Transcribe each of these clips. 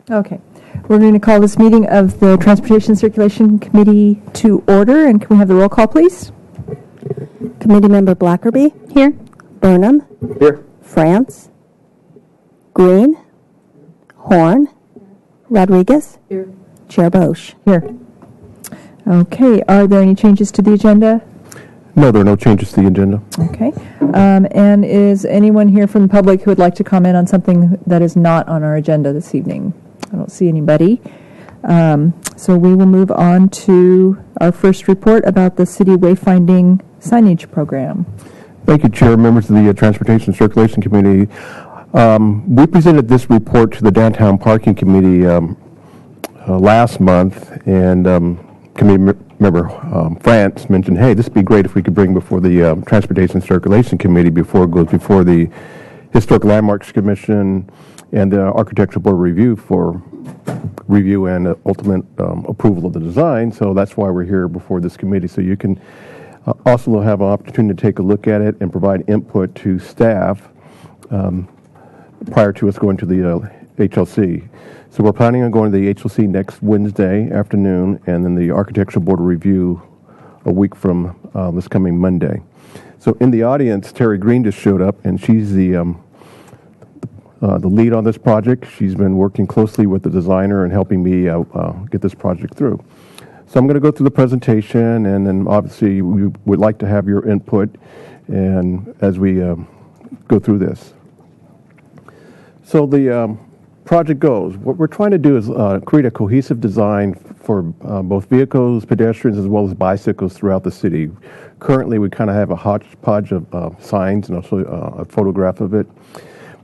Okay. We're going to call this meeting of the Transportation Circulation Committee to order, and can we have the roll call, please? Committee Member Blackerby? Here. Burnham? Here. France? Green? Horn? Rodriguez? Here. Chair Bosch? Here. Okay. Are there any changes to the agenda? No, there are no changes to the agenda. Okay. And is anyone here from the public who would like to comment on something that is not on our agenda this evening? I don't see anybody. So we will move on to our first report about the City Wayfinding Signage Program. Thank you, Chair, members of the Transportation Circulation Committee. We presented this report to the Downtown Parking Committee last month, and Committee Member France mentioned, hey, this would be great if we could bring before the Transportation Circulation Committee before it goes before the Historic Landmarks Commission and the Architectural Board Review for review and ultimate approval of the design. So that's why we're here before this committee. So you can also have an opportunity to take a look at it and provide input to staff prior to us going to the HLC. So we're planning on going to the HLC next Wednesday afternoon, and then the Architectural Board Review a week from this coming Monday. So in the audience, Terry Green just showed up, and she's the lead on this project. She's been working closely with the designer and helping me get this project through. So I'm going to go through the presentation, and then obviously we would like to have your input and as we go through this. So the project goes. What we're trying to do is create a cohesive design for both vehicles, pedestrians, as well as bicycles throughout the city. Currently, we kind of have a hodgepodge of signs and also a photograph of it.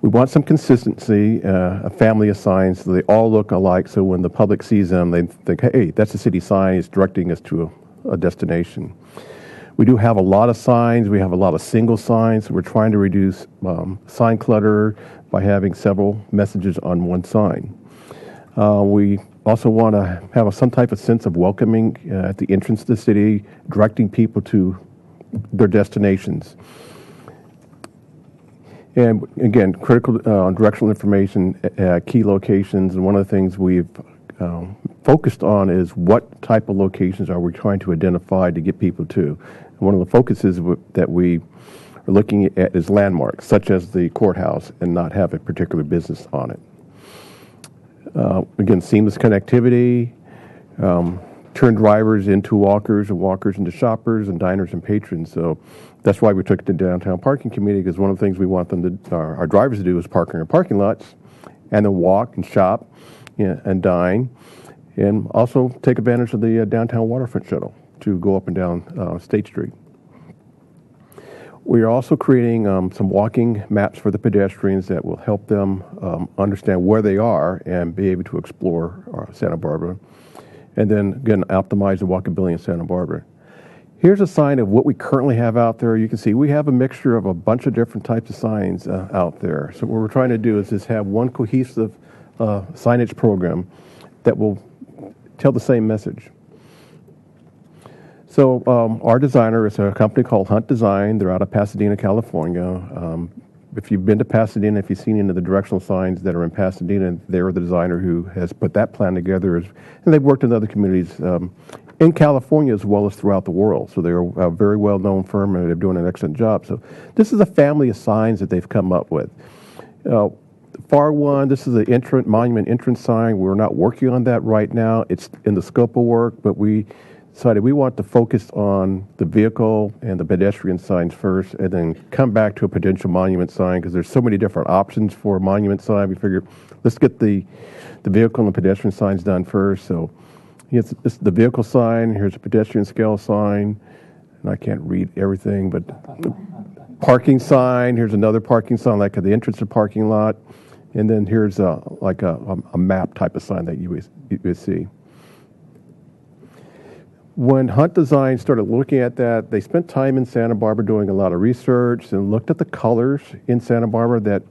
We want some consistency, a family of signs, so they all look alike, so when the public sees them, they think, hey, that's a city sign, it's directing us to a destination. We do have a lot of signs. We have a lot of single signs. So we're trying to reduce sign clutter by having several messages on one sign. We also want to have some type of sense of welcoming at the entrance to the city, directing people to their destinations. And again, critical directional information at key locations. And one of the things we've focused on is what type of locations are we trying to identify to get people to. And one of the focuses that we are looking at is landmarks, such as the courthouse, and not have a particular business on it. Again, seamless connectivity, turn drivers into walkers and walkers into shoppers and diners and patrons. So that's why we took it to Downtown Parking Committee, because one of the things we want them to, our drivers to do is park in our parking lots and then walk and shop and dine, and also take advantage of the downtown waterfront shuttle to go up and down State Street. We are also creating some walking maps for the pedestrians that will help them understand where they are and be able to explore Santa Barbara. And then, again, optimize the walkability in Santa Barbara. Here's a sign of what we currently have out there. You can see we have a mixture of a bunch of different types of signs out there. So what we're trying to do is just have one cohesive signage program that will tell the same message. So our designer is a company called Hunt Design. They're out of Pasadena, California. If you've been to Pasadena, if you've seen any of the directional signs that are in Pasadena, they're the designer who has put that plan together. And they've worked in other communities in California as well as throughout the world. So they're a very well-known firm, and they're doing an excellent job. So this is a family of signs that they've come up with. FAR 1, this is the monument entrance sign. We're not working on that right now. It's in the scope of work, but we decided we want to focus on the vehicle and the pedestrian signs first, and then come back to a potential monument sign, because there's so many different options for a monument sign. We figured, let's get the vehicle and the pedestrian signs done first. So this is the vehicle sign. Here's a pedestrian scale sign, and I can't read everything, but the parking sign. Here's another parking sign, like at the entrance of the parking lot, and then here's a map type of sign that you would see. When Hunt Design started looking at that, they spent time in Santa Barbara doing a lot of research and looked at the colors in Santa Barbara that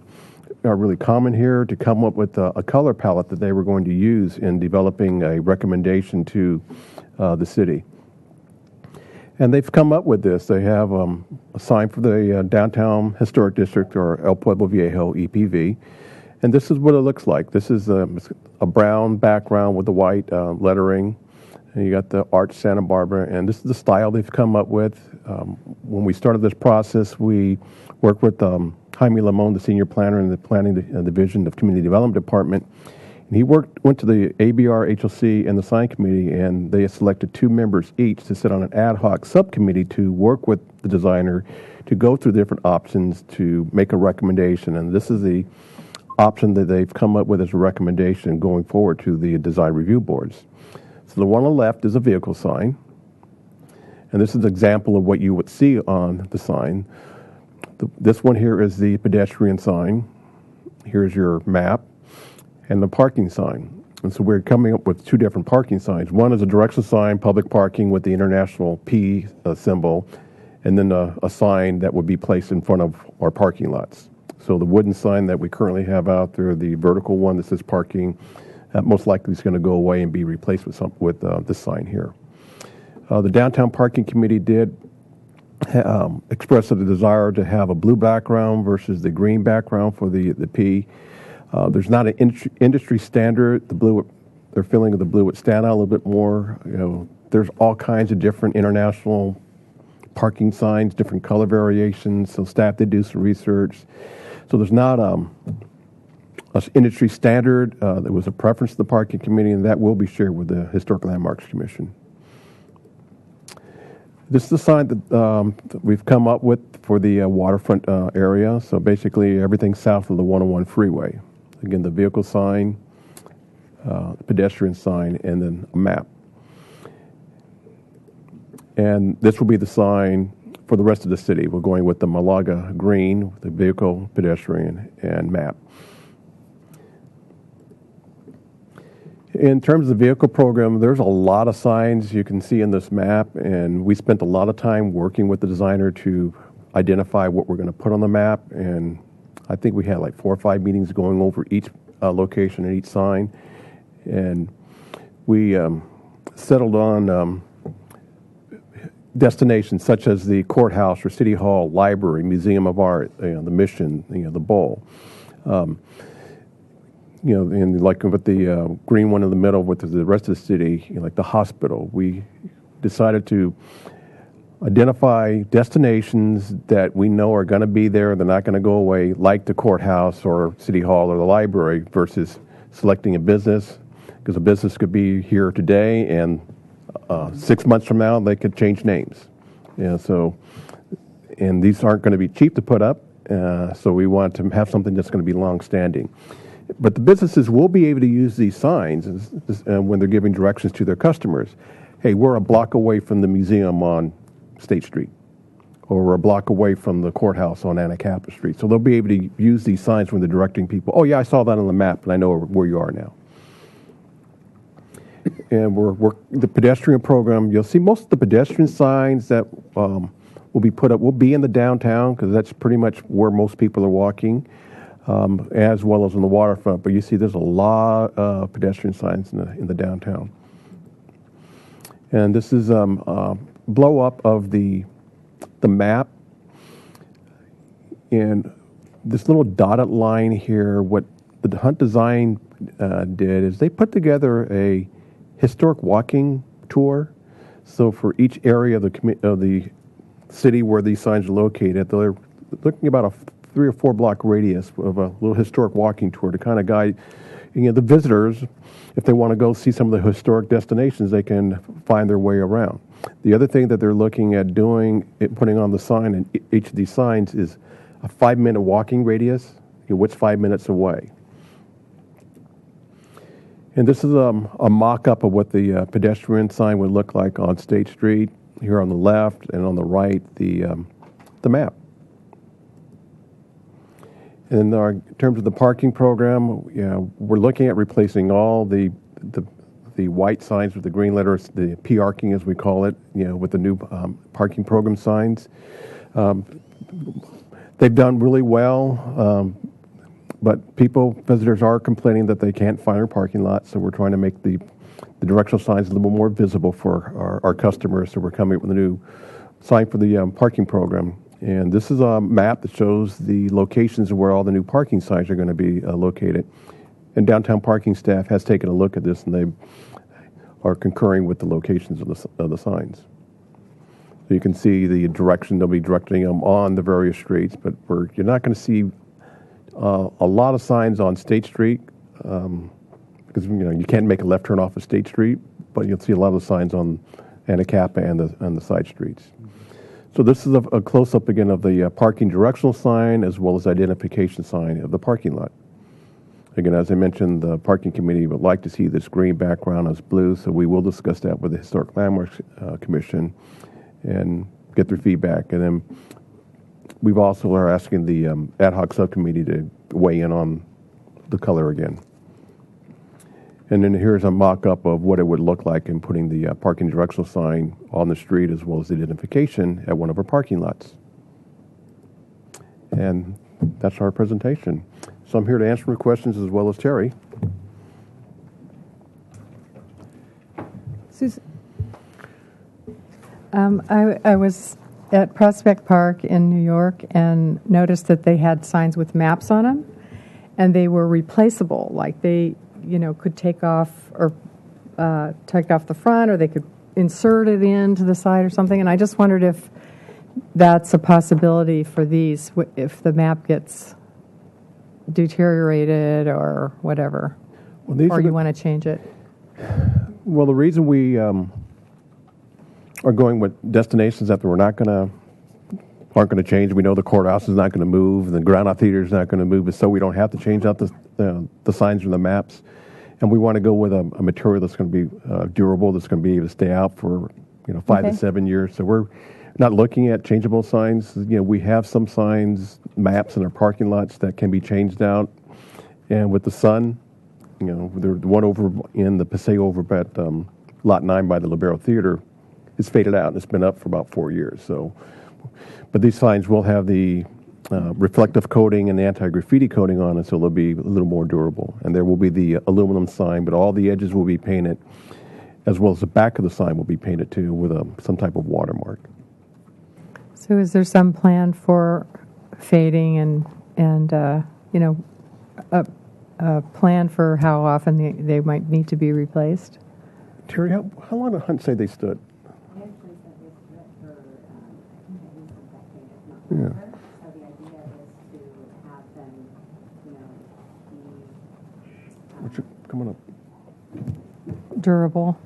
are really common here to come up with a color palette that they were going to use in developing a recommendation to the city. And they've come up with this. They have a sign for the Downtown Historic District, or El Pueblo Viejo, EPV. And this is what it looks like. This is a brown background with the white lettering. And you got the Arch Santa Barbara, and this is the style they've come up with. When we started this process, we worked with Jaime Limon, the senior planner in the planning division of Community Development Department. And he went to the ABR, HLC, and the sign committee, and they selected 2 members each to sit on an ad hoc subcommittee to work with the designer to go through different options to make a recommendation. And this is the option that they've come up with as a recommendation going forward to the design review boards. So the one on the left is a vehicle sign, and this is an example of what you would see on the sign. This one here is the pedestrian sign. Here's your map and the parking sign. And so we're coming up with 2 different parking signs. One is a directional sign, public parking with the international P symbol, and then a sign that would be placed in front of our parking lots. So the wooden sign that we currently have out there, the vertical one that says parking, most likely is going to go away and be replaced with this sign here. The Downtown Parking Committee did express the desire to have a blue background versus the green background for the P. There's not an industry standard. Their feeling of the blue would stand out a little bit more. There's all kinds of different international parking signs, different color variations. So staff did do some research. So there's not an industry standard. There was a preference to the parking committee, and that will be shared with the Historic Landmarks Commission. This is the sign that we've come up with for the waterfront area. So basically everything south of the 101 freeway. Again, the vehicle sign, pedestrian sign, and then a map. And this will be the sign for the rest of the city. We're going with the Malaga green, the vehicle, pedestrian, and map. In terms of the vehicle program, there's a lot of signs you can see in this map, and we spent a lot of time working with the designer to identify what we're going to put on the map, and I think we had like 4 or 5 meetings going over each location and each sign, and we settled on destinations such as the courthouse or city hall, library, museum of art, the Mission, the Bowl. And like with the green one in the middle with the rest of the city, like the hospital, we decided to identify destinations that we know are going to be there, they're not going to go away, like the courthouse or city hall or the library, versus selecting a business, because a business could be here today and 6 months from now they could change names. And these aren't going to be cheap to put up, so we want to have something that's going to be long-standing. But the businesses will be able to use these signs when they're giving directions to their customers. Hey, we're a block away from the museum on State Street, or we're a block away from the courthouse on Anacapa Street. So they'll be able to use these signs when they're directing people. Oh, yeah, I saw that on the map, and I know where you are now. And we're the pedestrian program. You'll see most of the pedestrian signs that will be put up will be in the downtown, because that's pretty much where most people are walking, as well as on the waterfront. But you see there's a lot of pedestrian signs in the downtown. And this is blow up of the map, and this little dotted line here, what the Hunt Design did is they put together a historic walking tour. So for each area of the city where these signs are located, they're looking about a 3 or 4 block radius of a little historic walking tour to kind of guide the visitors. If they want to go see some of the historic destinations, they can find their way around. The other thing that they're looking at doing, putting on the sign in each of these signs, is a 5-minute walking radius. What's 5 minutes away? And this is a mock-up of what the pedestrian sign would look like on State Street. Here on the left, and on the right, the map. And in terms of the parking program, we're looking at replacing all the white signs with the green letters, the P-arking as we call it, with the new parking program signs. They've done really well, but visitors are complaining that they can't find their parking lot, so we're trying to make the directional signs a little more visible for our customers. So we're coming up with a new sign for the parking program. And this is a map that shows the locations of where all the new parking signs are going to be located. And downtown parking staff has taken a look at this, and they are concurring with the locations of the signs. So you can see the direction they'll be directing them on the various streets, but you're not going to see a lot of signs on State Street because you can't make a left turn off of State Street, but you'll see a lot of signs on Anacapa and the side streets. So this is a close-up again of the parking directional sign as well as identification sign of the parking lot. Again, as I mentioned, the parking committee would like to see this green background as blue, so we will discuss that with the Historic Landmarks Commission and get their feedback. And then we've also are asking the ad hoc subcommittee to weigh in on the color again. And then here's a mock-up of what it would look like in putting the parking directional sign on the street as well as the identification at one of our parking lots. And that's our presentation. So I'm here to answer your questions as well as Terry. Susan? I was at Prospect Park in New York and noticed that they had signs with maps on them, and they were replaceable. Like they, could take off the front, or they could insert it into the side or something. And I just wondered if that's a possibility for these, if the map gets deteriorated or whatever, or you want to change it. Well, the reason we are going with destinations that aren't going to change. We know the courthouse is not going to move, the Ground Out Theater is not going to move, so we don't have to change out the signs or the maps. And we want to go with a material that's going to be durable, that's going to be able to stay out for 5 to 7 years. So we're not looking at changeable signs. We have some signs, maps in our parking lots that can be changed out. And with the sun, the one over in the Paseo over at Lot 9 by the Libero Theater, it's faded out. It's been up for about 4 years. So, but these signs will have the reflective coating and the anti-graffiti coating on it, so they'll be a little more durable. And there will be the aluminum sign, but all the edges will be painted, as well as the back of the sign will be painted too with some type of watermark. So is there some plan for fading and a plan for how often they might need to be replaced? Terry, how long did Hunt say they stood? Yeah. So the idea is to have them, What's coming up? Durable.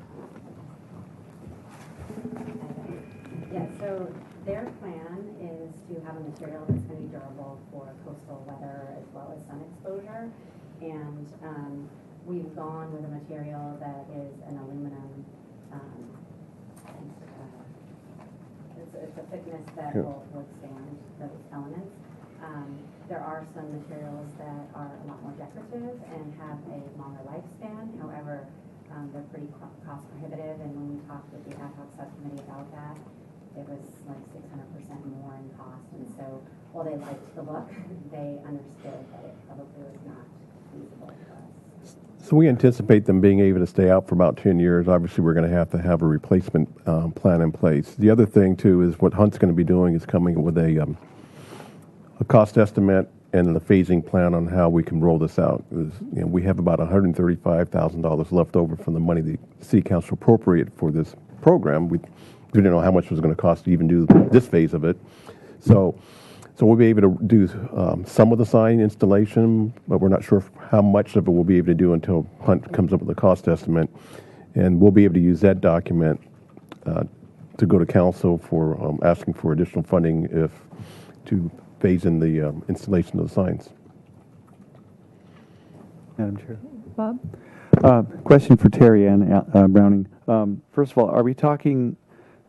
Yeah, so their plan is to have a material that's going to be durable for coastal weather as well as sun exposure. And we've gone with a material that is an aluminum. It's a thickness that will withstand those elements. There are some materials that are a lot more decorative and have a longer lifespan. However, they're pretty cost prohibitive, and when we talked with the ad hoc subcommittee about that, it was like 600% more in cost. And so while they liked the look, they understood that it probably was not feasible for us. So we anticipate them being able to stay out for about 10 years. Obviously, we're going to have a replacement plan in place. The other thing, too, is what Hunt's going to be doing is coming with a cost estimate and a phasing plan on how we can roll this out. We have about $135,000 left over from the money the City Council appropriated for this program. We didn't know how much it was going to cost to even do this phase of it. So we'll be able to do some of the sign installation, but we're not sure how much of it we'll be able to do until Hunt comes up with a cost estimate. And we'll be able to use that document to go to council for asking for additional funding to phase in the installation of the signs. Madam Chair. Bob? Question for Terry Ann Browning. First of all, are we talking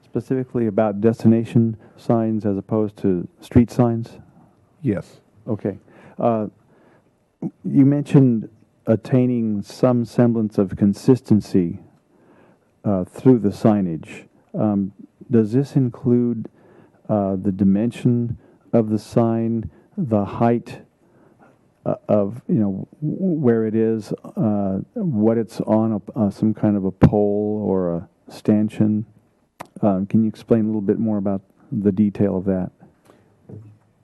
specifically about destination signs as opposed to street signs? Yes. Okay. You mentioned attaining some semblance of consistency through the signage. Does this include the dimension of the sign, the height of where it is, what it's on, some kind of a pole or a stanchion? Can you explain a little bit more about the detail of that?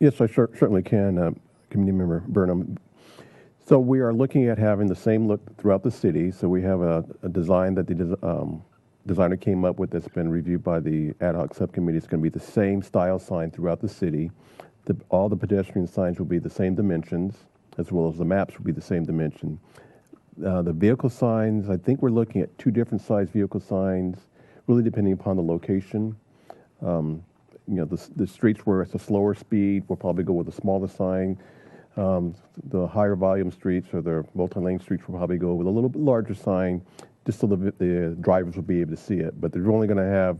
Yes, I certainly can, Committee Member Burnham. So we are looking at having the same look throughout the city. So we have a design that the designer came up with that's been reviewed by the ad hoc subcommittee. It's going to be the same style sign throughout the city. All the pedestrian signs will be the same dimensions, as well as the maps will be the same dimension. The vehicle signs, I think we're looking at 2 different size vehicle signs, really depending upon the location. The streets where it's a slower speed, we'll probably go with a smaller sign. The higher volume streets or the multi-lane streets will probably go with a little bit larger sign, just so the drivers will be able to see it. But they're only going to have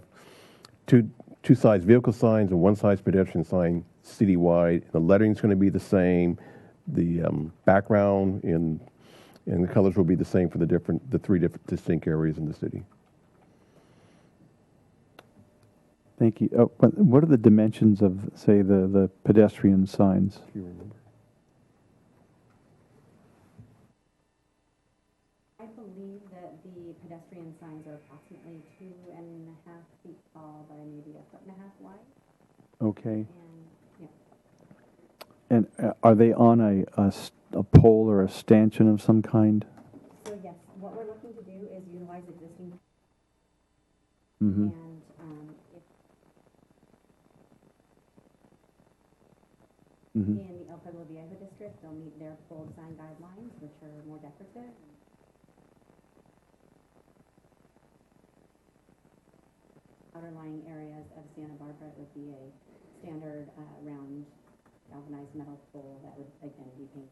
two size vehicle signs and 1 size pedestrian sign citywide. The lettering's going to be the same. The background and the colors will be the same for the 3 different distinct areas in the city. Thank you. What are the dimensions of, say, the pedestrian signs? If you remember. I believe that the pedestrian signs are approximately 2.5 feet tall by maybe 1.5 foot wide. Okay. And, yeah. And are they on a pole or a stanchion of some kind? So yes, what we're looking to do is utilize existing Mm-hmm. and Mm-hmm. in the El Pueblo Viejo district, they'll meet their pole design guidelines, which are more decorative. Outerlying areas of Santa Barbara would be a standard round galvanized metal pole that would again be painted.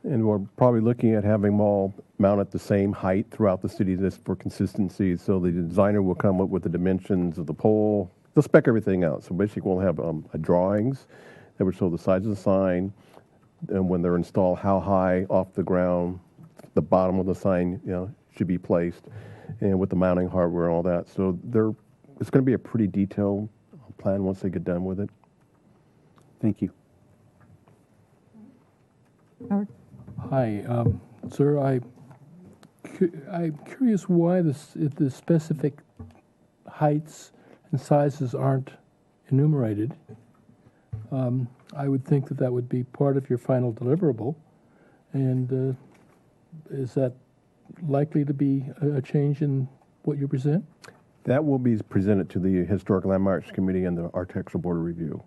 And we're probably looking at having them all mounted the same height throughout the city just for consistency. So the designer will come up with the dimensions of the pole. They'll spec everything out. So basically we'll have drawings that would show the size of the sign, and when they're installed, how high off the ground the bottom of the sign should be placed, and with the mounting hardware and all that. So it's going to be a pretty detailed plan once they get done with it. Thank you. Howard? Hi, sir. I'm curious why the specific heights and sizes aren't enumerated. I would think that would be part of your final deliverable. And is that likely to be a change in what you present? That will be presented to the Historic Landmarks Committee and the Architectural Board of Review.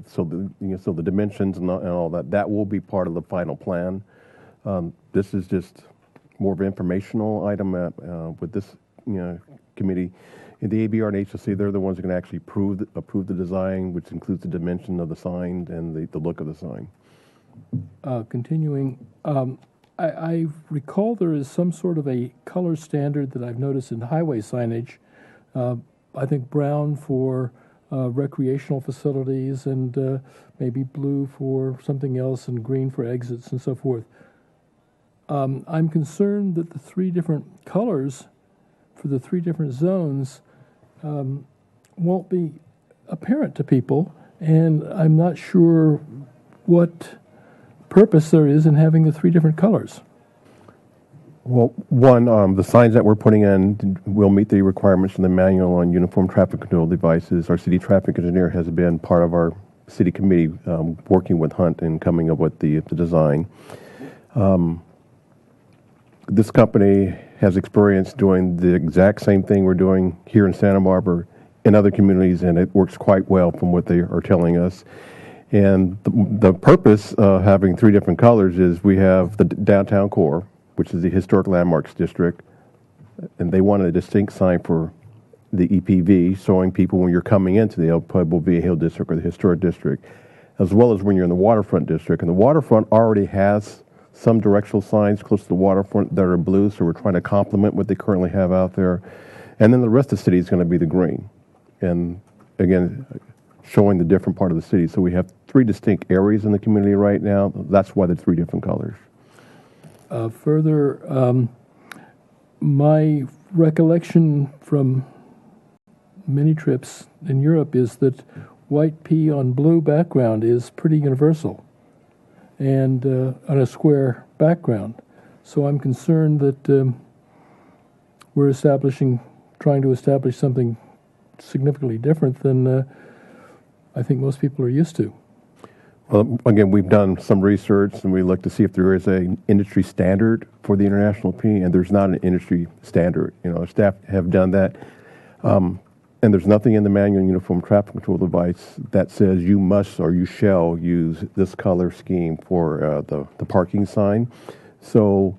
So the dimensions and all that will be part of the final plan. This is just more of an informational item with this committee. In the ABR and HLC, they're the ones who can actually approve the design, which includes the dimension of the sign and the look of the sign. Continuing, I recall there is some sort of a color standard that I've noticed in highway signage. I think brown for recreational facilities and maybe blue for something else and green for exits and so forth. I'm concerned that the 3 different colors for the 3 different zones won't be apparent to people, and I'm not sure what purpose there is in having the 3 different colors. Well, one, the signs that we're putting in will meet the requirements in the manual on uniform traffic control devices. Our city traffic engineer has been part of our city committee working with Hunt and coming up with the design. This company has experience doing the exact same thing we're doing here in Santa Barbara in other communities, and it works quite well from what they are telling us. And the purpose of having 3 different colors is we have the downtown core, which is the Historic Landmarks District, and they wanted a distinct sign for the EPV, showing people when you're coming into the El Pueblo Viejo District or the Historic District, as well as when you're in the Waterfront District. And the Waterfront already has some directional signs close to the waterfront that are blue, so we're trying to complement what they currently have out there. And then the rest of the city is going to be the green. And again, showing the different part of the city. So we have 3 distinct areas in the community right now. That's why they're 3 different colors. Further, my recollection from many trips in Europe is that white P on blue background is pretty universal, and on a square background. So I'm concerned that we're trying to establish something significantly different than I think most people are used to. Well, again, we've done some research and we looked to see if there is an industry standard for the International P, and there's not an industry standard. Staff have done that. And there's nothing in the manual uniform traffic control device that says you must or you shall use this color scheme for the parking sign. So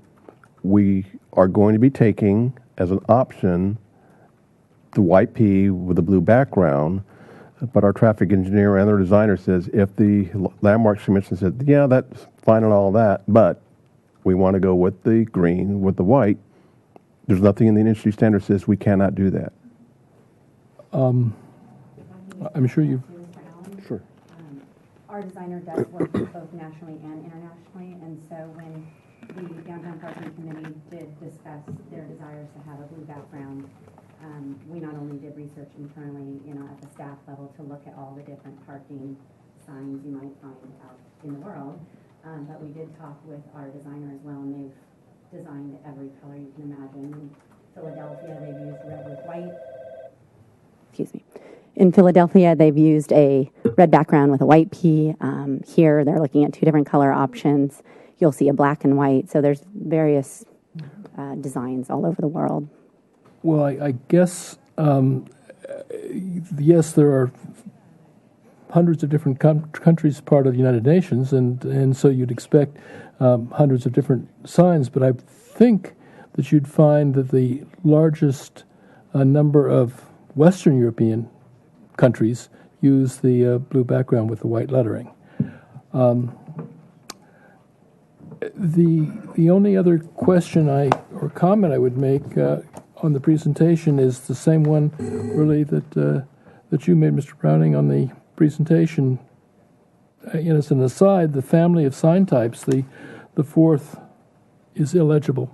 we are going to be taking as an option the white P with a blue background, but our traffic engineer and our designer says if the Landmarks Commission said, yeah, that's fine and all that, but we want to go with the green, with the white, there's nothing in the industry standard says we cannot do that. I'm sure you've... Mr. Allen? Sure. Our designer does work both nationally and internationally, and so when the Downtown Parking Committee did discuss their desires to have a blue background, we not only did research internally, at the staff level to look at all the different parking signs you might find out in the world, but we did talk with our designer as well, and they've designed every color you can imagine. In Philadelphia, they've used red with white. Excuse me. In Philadelphia, they've used a red background with a white P. Here, they're looking at two different color options. You'll see a black and white. So there's various designs all over the world. Well, I guess, yes, there are hundreds of different countries part of the United Nations, and so you'd expect hundreds of different signs, but I think that you'd find that the largest number of Western European countries use the blue background with the white lettering. The only other question or comment I would make on the presentation is the same one, really, that you made, Mr. Browning, on the presentation. As an aside, the family of sign types, the fourth is illegible.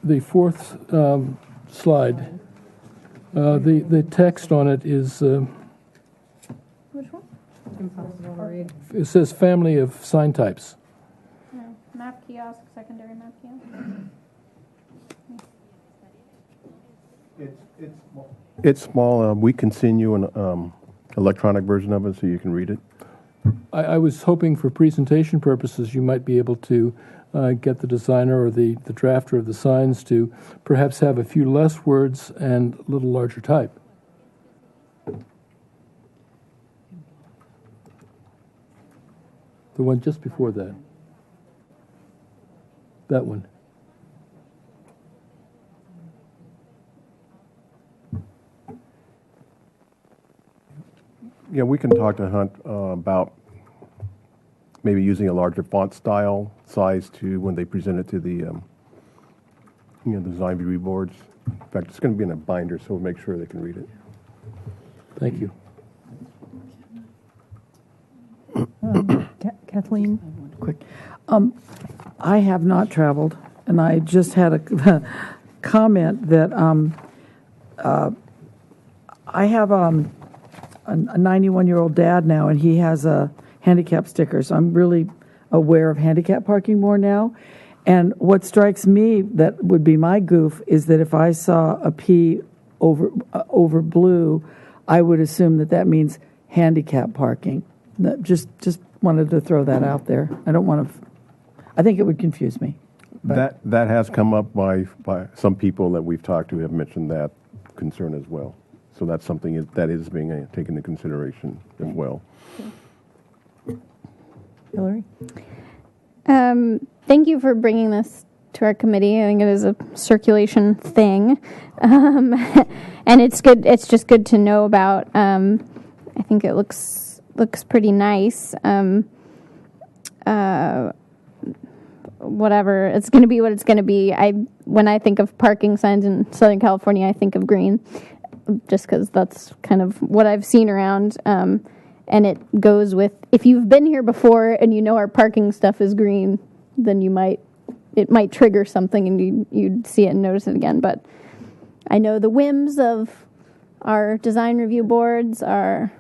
The fourth slide, the text on it is... Which one? Impossible to read. It says family of sign types. No. Map kiosk, secondary map kiosk. It's small. We can send you an electronic version of it so you can read it. I was hoping for presentation purposes you might be able to get the designer or the drafter of the signs to perhaps have a few less words and a little larger type. The one just before that. That one. Yeah, we can talk to Hunt about maybe using a larger font style size to when they present it to the the design review boards. In fact, it's going to be in a binder, so we'll make sure they can read it. Thank you. Kathleen? Quick. I have not traveled, and I just had a comment that I have a 91-year-old dad now, and he has a handicap sticker, so I'm really aware of handicap parking more now. And what strikes me that would be my goof is that if I saw a P over blue, I would assume that means handicap parking. Just wanted to throw that out there. I don't want to. I think it would confuse me. That has come up by some people that we've talked to have mentioned that concern as well. So that's something that is being taken into consideration as well. Hillary? Thank you for bringing this to our committee. I think it is a circulation thing, and it's good. It's just good to know about. I think it looks pretty nice. Whatever, it's going to be what it's going to be. When I think of parking signs in Southern California, I think of green, just because that's kind of what I've seen around. And it goes with, if you've been here before and you know our parking stuff is green, then it might trigger something and you'd see it and notice it again. But I know the whims of our design review boards are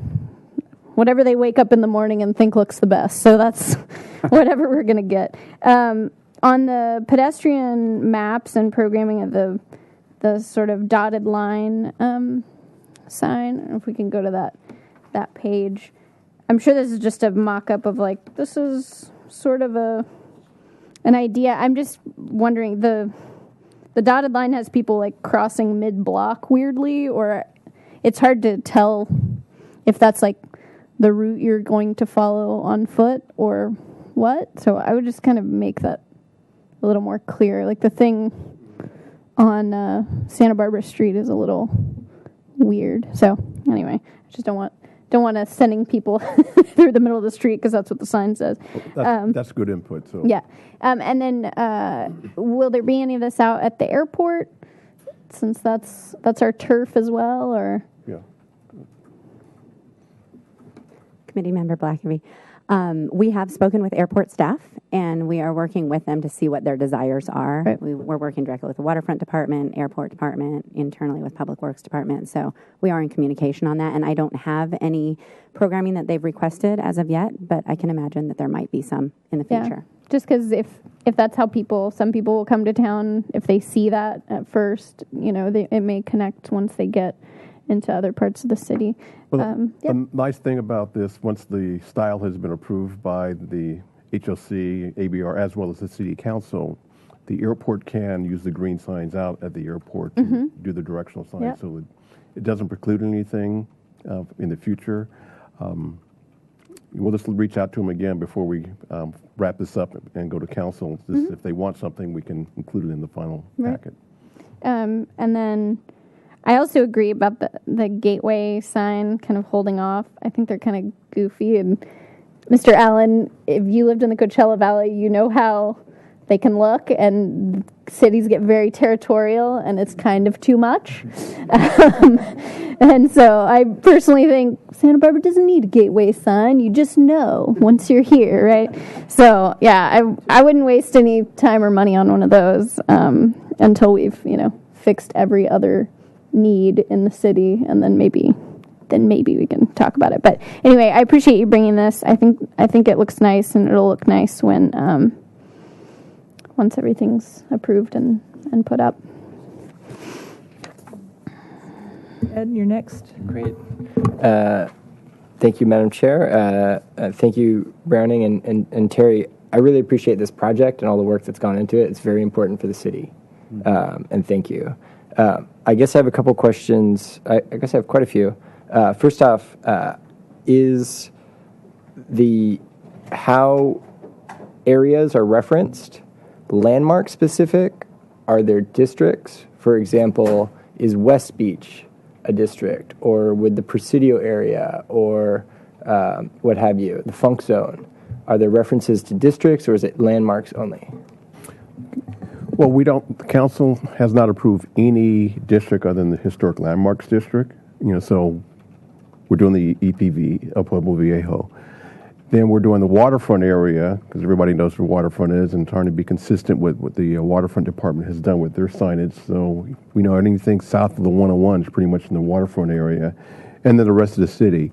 whatever they wake up in the morning and think looks the best. So that's whatever we're going to get. On the pedestrian maps and programming of the sort of dotted line sign. I don't know if we can go to that page. I'm sure this is just a mock-up of like, this is sort of an idea. I'm just wondering, the dotted line has people like crossing mid-block weirdly, or it's hard to tell if that's like the route you're going to follow on foot or what. So I would just kind of make that a little more clear. Like the thing on Santa Barbara Street is a little weird. So anyway, I just don't want us sending people through the middle of the street because that's what the sign says. That's good input. So Yeah. And then will there be any of this out at the airport, since that's our turf as well, or? yeah. Committee Member Blackerby. We have spoken with airport staff, and we are working with them to see what their desires are. Right. We're working directly with the waterfront department, airport department, internally with public works department. So we are in communication on that, and I don't have any programming that they've requested as of yet, but I can imagine that there might be some in the future. Yeah. Just because if that's how some people will come to town, if they see that at first, it may connect once they get into other parts of the city. Well, the nice thing about this, once the style has been approved by the HOC, ABR, as well as the city council, the airport can use the green signs out at the airport to do the directional signs. Yep. So it doesn't preclude anything in the future. We'll just reach out to them again before we wrap this up and go to council. If they want something, we can include it in the final packet. And then I also agree about the gateway sign kind of holding off. I think they're kind of goofy. And Mr. Allen, if you lived in the Coachella Valley, you know how they can look, and cities get very territorial, and it's kind of too much. And so I personally think Santa Barbara doesn't need a gateway sign. You just know once you're here, right? So, yeah, I wouldn't waste any time or money on one of those until we've, fixed every other need in the city, and then maybe we can talk about it. But anyway, I appreciate you bringing this. I think it looks nice, and it'll look nice when once everything's approved and put up. Ed, you're next. Great. Thank you, Madam Chair. Thank you, Browning and Terry. I really appreciate this project and all the work that's gone into it. It's very important for the city, and thank you. I guess I have a couple questions. I guess I have quite a few. First off, is how areas are referenced landmark specific? Are there districts? For example, is West Beach a district, or would the Presidio area, or what have you, the Funk Zone? Are there references to districts, or is it landmarks only? Well, the council has not approved any district other than the Historic Landmarks District. So we're doing the EPV of Pueblo Viejo. Then we're doing the waterfront area, because everybody knows where waterfront is, and trying to be consistent with what the waterfront department has done with their signage. So we know anything south of the 101 is pretty much in the waterfront area, and then the rest of the city.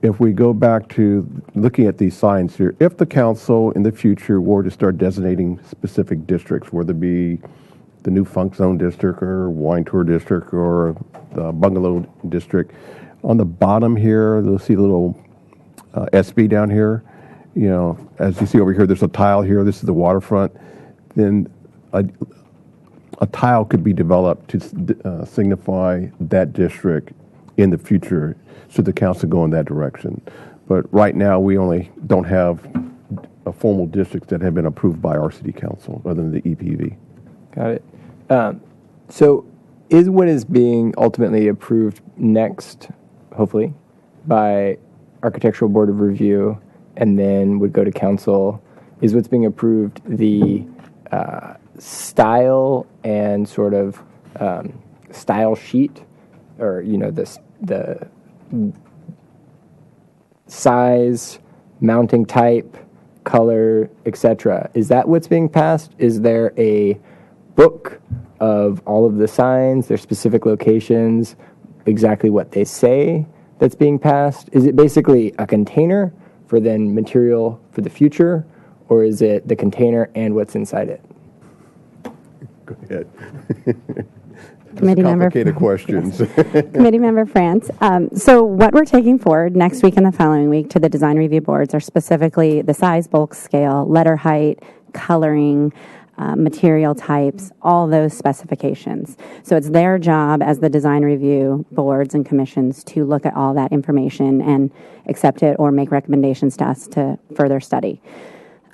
If we go back to looking at these signs here, if the council in the future were to start designating specific districts, whether it be the new Funk Zone District or Wine Tour District or the Bungalow District, on the bottom here, you'll see a little SB down here. As you see over here, there's a tile here. This is the waterfront. Then a tile could be developed to signify that district in the future, should the council go in that direction. But right now, we only don't have a formal districts that have been approved by our city council, other than the EPV. Got it. So is what is being ultimately approved next, hopefully, by Architectural Board of Review, and then would go to council, is what's being approved the style and sort of style sheet, or the size, mounting type, color, etc. Is that what's being passed? Is there a book of all of the signs, their specific locations, exactly what they say that's being passed? Is it basically a container for then material for the future, or is it the container and what's inside it? Go ahead. Committee member. Complicated questions. Committee Member France. So what we're taking forward next week and the following week to the design review boards are specifically the size, bulk, scale, letter height, coloring, material types, all those specifications. So it's their job as the design review boards and commissions to look at all that information and accept it or make recommendations to us to further study.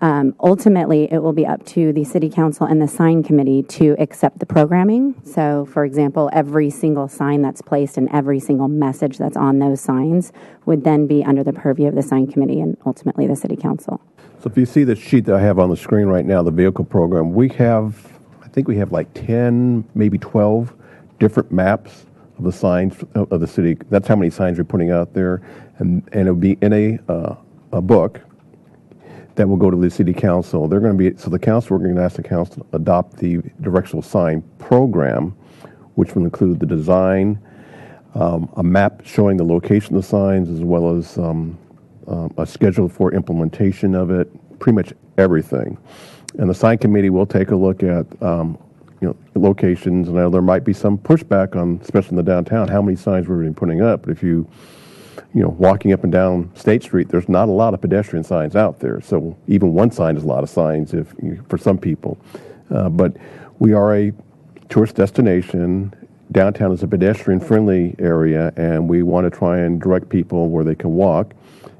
Ultimately, it will be up to the City Council and the sign committee to accept the programming. So, for example, every single sign that's placed and every single message that's on those signs would then be under the purview of the sign committee and ultimately the City Council. So if you see the sheet that I have on the screen right now, the vehicle program, I think we have like 10, maybe 12 different maps of the signs of the city. That's how many signs we're putting out there. And it'll be in a book that will go to the City Council. They're going to be, so the council, we're going to ask the council to adopt the directional sign program, which will include the design, a map showing the location of the signs, as well as a schedule for implementation of it, pretty much everything. And the sign committee will take a look at locations. And I know there might be some pushback on, especially in the downtown, how many signs we're going to be putting up. But if walking up and down State Street, there's not a lot of pedestrian signs out there. So even one sign is a lot of signs for some people. But we are a tourist destination. Downtown is a pedestrian-friendly area, and we want to try and direct people where they can walk.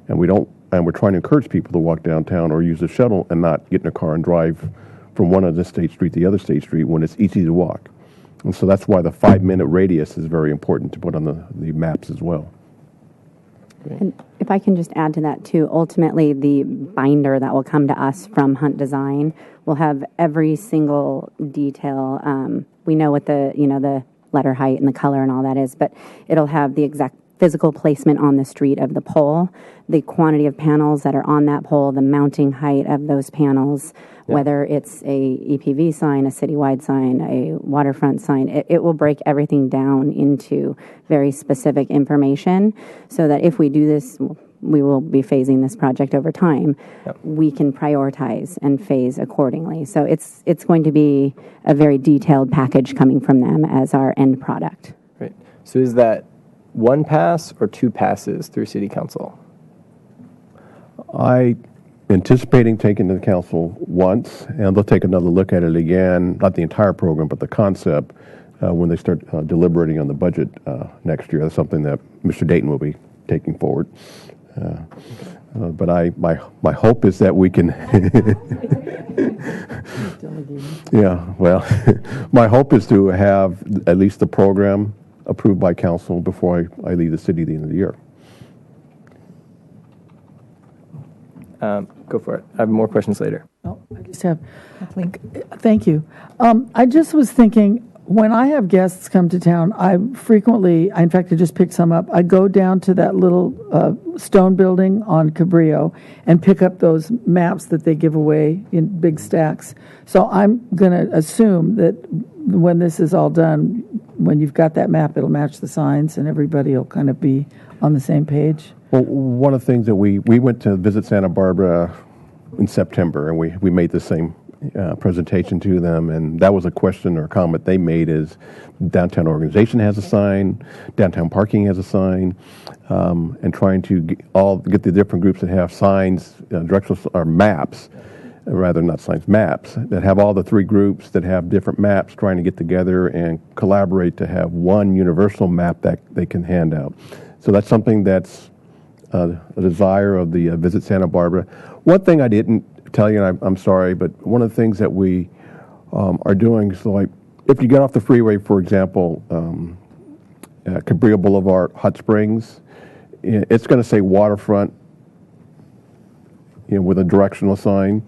And we're trying to encourage people to walk downtown or use a shuttle and not get in a car and drive from one end of the State Street to the other State Street when it's easy to walk. And so that's why the 5-minute radius is very important to put on the maps as well. And if I can just add to that too, ultimately the binder that will come to us from Hunt Design will have every single detail. We know what the letter height and the color and all that is, but it'll have the exact physical placement on the street of the pole, the quantity of panels that are on that pole, the mounting height of those panels, whether it's a EPV sign, a citywide sign, a waterfront sign. It will break everything down into very specific information so that if we do this, we will be phasing this project over time. We can prioritize and phase accordingly. So it's going to be a very detailed package coming from them as our end product. Right. So is that one pass or two passes through City Council? I anticipating taking to the council once, and they'll take another look at it again, not the entire program, but the concept when they start deliberating on the budget next year. That's something that Mr. Dayton will be taking forward. But my hope is that we can my hope is to have at least the program approved by council before I leave the city at the end of the year. Go for it. I have more questions later. Oh, I just have. Thank you. I just was thinking, when I have guests come to town, in fact, I just picked some up. I go down to that little stone building on Cabrillo and pick up those maps that they give away in big stacks. So I'm going to assume that when this is all done, when you've got that map, it'll match the signs and everybody will kind of be on the same page. Well, one of the things that we went to visit Santa Barbara in September, and we made the same presentation to them, and that was a question or comment they made is downtown organization has a sign, downtown parking has a sign, and trying to get the different groups that have signs, directional or maps, rather not signs, maps, that have all the three groups that have different maps, trying to get together and collaborate to have one universal map that they can hand out. So that's something that's a desire of the Visit Santa Barbara. One thing I didn't tell you, and I'm sorry, but one of the things that we are doing, so like if you get off the freeway, for example, Cabrillo Boulevard, Hot Springs, it's going to say waterfront, with a directional sign.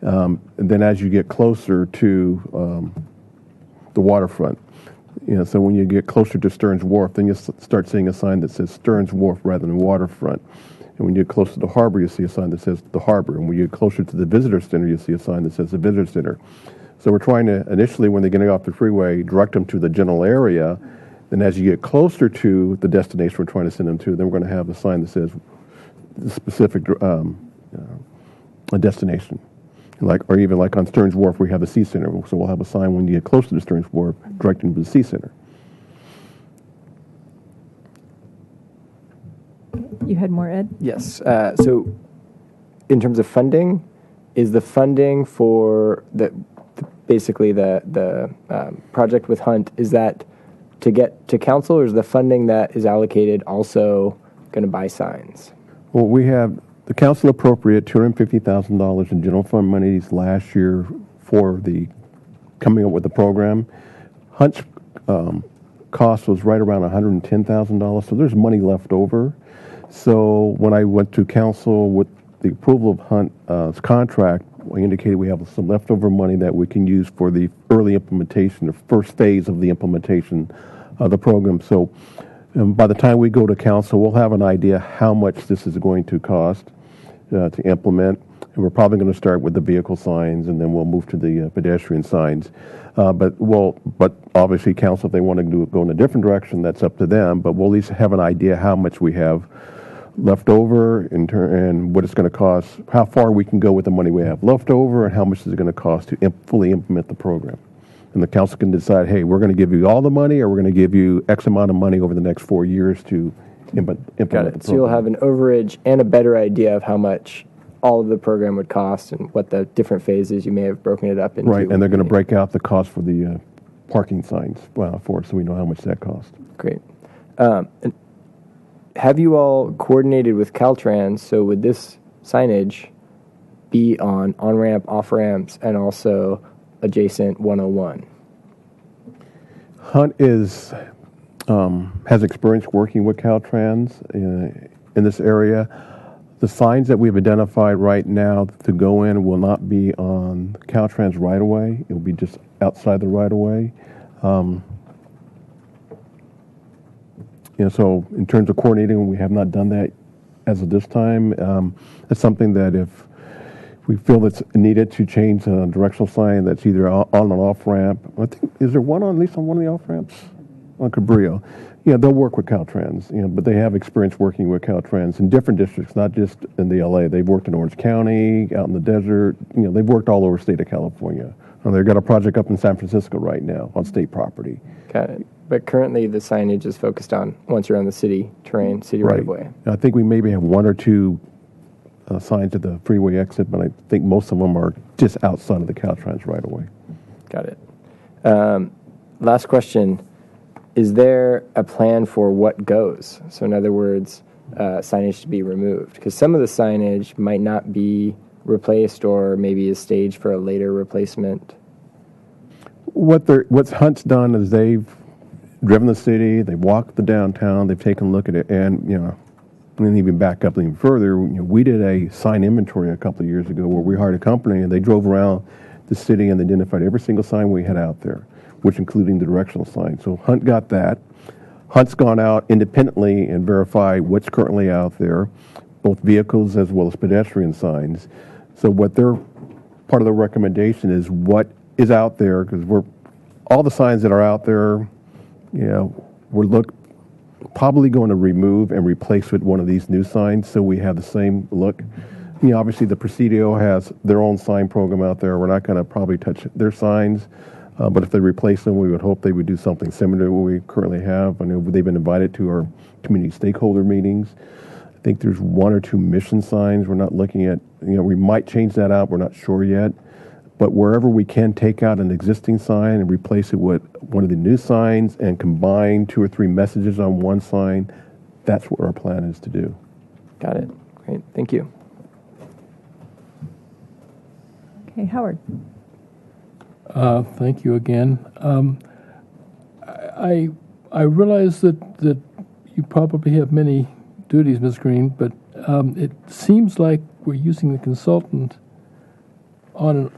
And then as you get closer to the waterfront, so when you get closer to Stearns Wharf, then you start seeing a sign that says Stearns Wharf rather than waterfront. And when you get closer to the harbor, you see a sign that says the harbor. And when you get closer to the visitor center, you see a sign that says the visitor center. So we're trying to, initially, when they're getting off the freeway, direct them to the general area. Then as you get closer to the destination we're trying to send them to, then we're going to have a sign that says the specific a destination. Or even like on Stearns Wharf, we have the Sea Center. So we'll have a sign when you get close to the Stearns Wharf, directing to the Sea Center. You had more, Ed? Yes. So, in terms of funding, is the funding for basically the project with Hunt, is that to get to council, or is the funding that is allocated also going to buy signs? Well, we have the council appropriate $250,000 in general fund monies last year for the coming up with the program. Hunt's cost was right around $110,000, so there's money left over. So when I went to council with the approval of Hunt's contract, I indicated we have some leftover money that we can use for the early implementation, the first phase of the implementation of the program. So by the time we go to council, we'll have an idea how much this is going to cost to implement. And we're probably going to start with the vehicle signs, and then we'll move to the pedestrian signs. But obviously, council, if they want to go in a different direction, that's up to them. But we'll at least have an idea how much we have left over and what it's going to cost, how far we can go with the money we have left over, and how much is it going to cost to fully implement the program. And the council can decide, hey, we're going to give you all the money, or we're going to give you X amount of money over the next 4 years to implement the program. So you'll have an overage and a better idea of how much all of the program would cost and what the different phases you may have broken it up into. Right, and they're going to break out the cost for the parking signs for us, so we know how much that costs. Great. And have you all coordinated with Caltrans? So would this signage be on on-ramp, off-ramps, and also adjacent 101? Hunt has experience working with Caltrans in this area. The signs that we've identified right now to go in will not be on Caltrans right-of-way. It will be just outside the right-of-way. So in terms of coordinating, we have not done that as of this time. It's something that if we feel it's needed to change a directional sign that's either on and off ramp. I think, is there one at least on one of the off ramps? On Cabrillo. They'll work with Caltrans, but they have experience working with Caltrans in different districts, not just in the LA. They've worked in Orange County, out in the desert. They've worked all over the state of California. They've got a project up in San Francisco right now on state property. Got it. But currently the signage is focused on once you're on the city terrain, city right-of-way. I think we maybe have one or two signs at the freeway exit, but I think most of them are just outside of the Caltrans right-of-way. Got it. Last question. Is there a plan for what goes? So in other words, signage to be removed? Because some of the signage might not be replaced or maybe is staged for a later replacement. What Hunt's done is they've driven the city, they've walked the downtown, they've taken a look at it, and and even back up even further, we did a sign inventory a couple of years ago where we hired a company and they drove around the city and identified every single sign we had out there, which including the directional sign. So Hunt got that. Hunt's gone out independently and verified what's currently out there, both vehicles as well as pedestrian signs. So what their part of the recommendation is what is out there, because all the signs that are out there, we're probably going to remove and replace with one of these new signs so we have the same look. Obviously the Presidio has their own sign program out there. We're not going to probably touch their signs, but if they replace them, we would hope they would do something similar to what we currently have. I know they've been invited to our community stakeholder meetings. I think there's one or two mission signs. We're not looking at, we might change that out. We're not sure yet. But wherever we can take out an existing sign and replace it with one of the new signs and combine 2 or 3 messages on one sign, that's what our plan is to do. Got it. Great. Thank you. Okay, Howard. Thank you again. I realize that you probably have many duties, Ms. Green, but it seems like we're using the consultant on a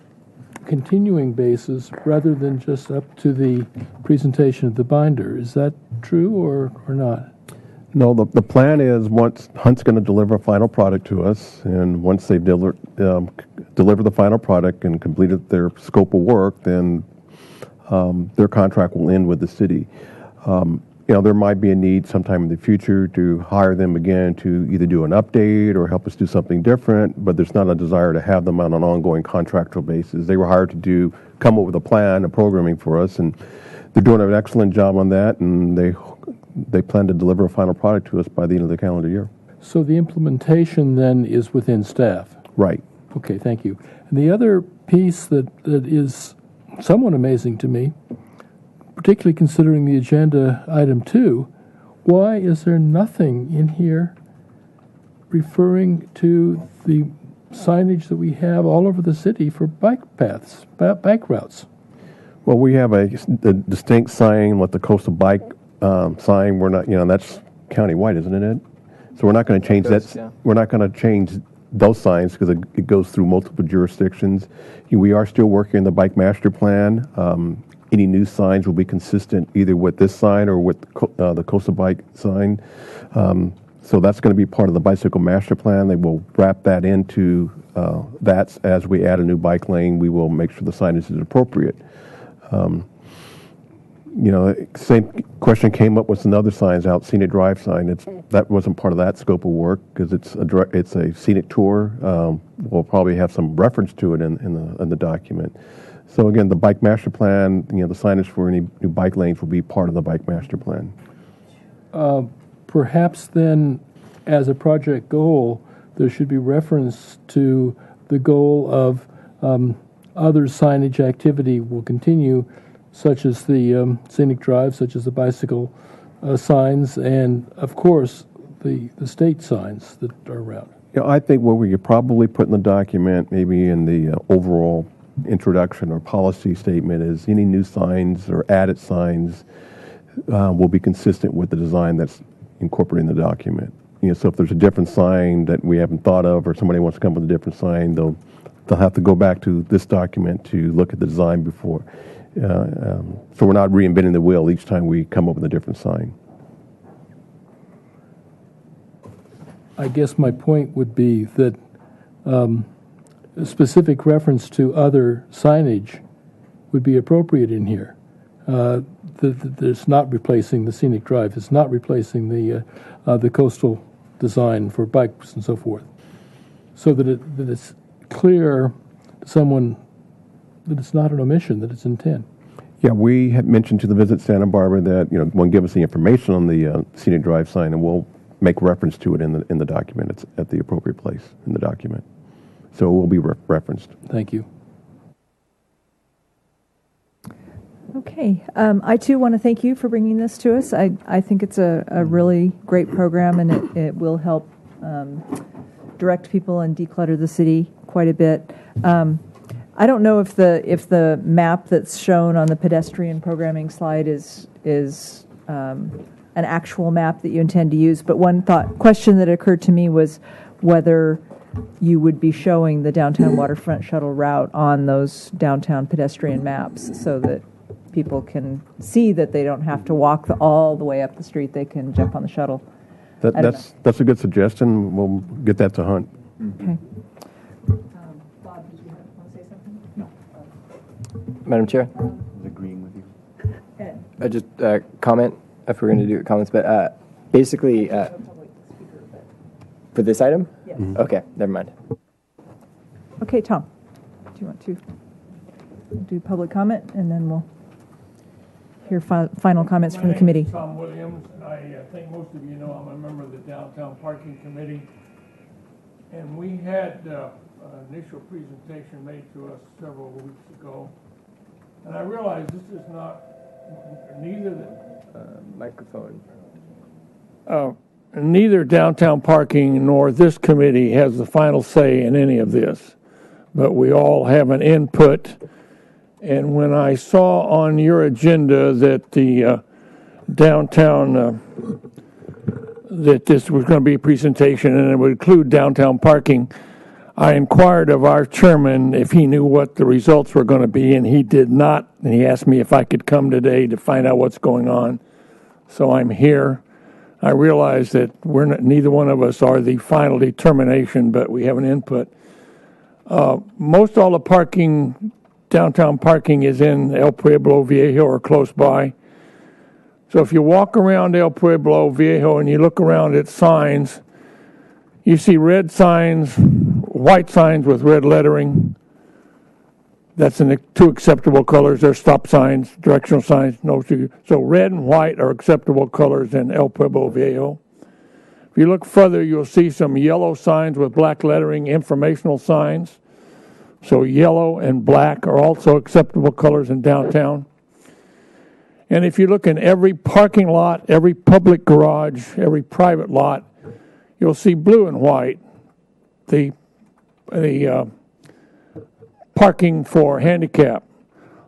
continuing basis rather than just up to the presentation of the binder. Is that true or not? No, the plan is once Hunt's going to deliver a final product to us, and once they've delivered the final product and completed their scope of work, then their contract will end with the city. There might be a need sometime in the future to hire them again to either do an update or help us do something different, but there's not a desire to have them on an ongoing contractual basis. They were hired to come up with a plan, a programming for us, and they're doing an excellent job on that, and they plan to deliver a final product to us by the end of the calendar year. So the implementation then is within staff? Right. Okay, thank you. And the other piece that is somewhat amazing to me, particularly considering the agenda item 2, why is there nothing in here referring to the signage that we have all over the city for bike paths, bike routes? Well, we have a distinct sign, like the coastal bike sign. We're not, that's countywide, isn't it, Ed? So we're not going to change that. Yeah. We're not going to change those signs because it goes through multiple jurisdictions. We are still working on the bike master plan. Any new signs will be consistent either with this sign or with the coastal bike sign. So that's going to be part of the bicycle master plan. They will wrap that into that as we add a new bike lane. We will make sure the signage is appropriate. Same question came up with some other signs out, Scenic Drive sign. That wasn't part of that scope of work because it's a scenic tour. We'll probably have some reference to it in the document. So again, the bike master plan, the signage for any new bike lanes will be part of the bike master plan. Perhaps then, as a project goal, there should be reference to the goal of other signage activity will continue, such as the scenic drive, such as the bicycle signs, and of course the state signs that are around. I think what we could probably put in the document, maybe in the overall introduction or policy statement, is any new signs or added signs will be consistent with the design that's incorporated in the document. So if there's a different sign that we haven't thought of, or somebody wants to come up with a different sign, they'll have to go back to this document to look at the design before. So we're not reinventing the wheel each time we come up with a different sign. I guess my point would be that a specific reference to other signage would be appropriate in here. It's not replacing the scenic drive. It's not replacing the coastal design for bikes and so forth. So that it's clear to someone that it's not an omission, that it's intent. Yeah, we had mentioned to the Visit Santa Barbara that want to give us the information on the scenic drive sign, and we'll make reference to it in the document. It's at the appropriate place in the document, so it will be referenced. Thank you. Okay. I, too, want to thank you for bringing this to us. I think it's a really great program, and it will help direct people and declutter the city quite a bit. I don't know if the map that's shown on the pedestrian programming slide is an actual map that you intend to use, but one question that occurred to me was whether you would be showing the downtown waterfront shuttle route on those downtown pedestrian maps so that people can see that they don't have to walk all the way up the street. They can jump on the shuttle. That's a good suggestion. We'll get that to Hunt. Okay. Bob, did you want to say something? No. Madam Chair? Agreeing with you. Just comment, if we're going to do comments, but basically, for this item? Yes. Okay, never mind. Okay, Tom, do you want to do public comment, and then we'll hear final comments from the committee. Tom Williams. I think most of you know I'm a member of the Downtown Parking Committee, and we had an initial presentation made to us several weeks ago, and I realized this is not neither Microphone. Neither downtown parking nor this committee has the final say in any of this, but we all have an input. And when I saw on your agenda that the downtown, that this was going to be a presentation and it would include downtown parking, I inquired of our chairman if he knew what the results were going to be, and he did not. And he asked me if I could come today to find out what's going on. So I'm here. I realize that neither one of us are the final determination, but we have an input. Most all the parking, downtown parking, is in El Pueblo Viejo or close by. So if you walk around El Pueblo Viejo and you look around at signs, you see red signs, white signs with red lettering. That's in two acceptable colors. There's stop signs, directional signs. So red and white are acceptable colors in El Pueblo Viejo. If you look further, you'll see some yellow signs with black lettering, informational signs. So yellow and black are also acceptable colors in downtown. And if you look in every parking lot, every public garage, every private lot, you'll see blue and white, the parking for handicap.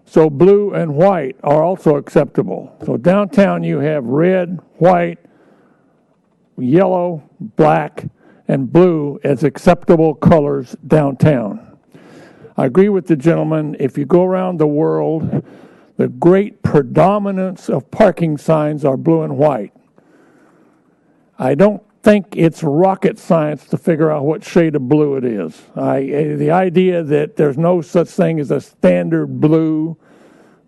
So blue and white are also acceptable. So downtown you have red, white, yellow, black, and blue as acceptable colors downtown. I agree with the gentleman. If you go around the world, the great predominance of parking signs are blue and white. I don't think it's rocket science to figure out what shade of blue it is. The idea that there's no such thing as a standard blue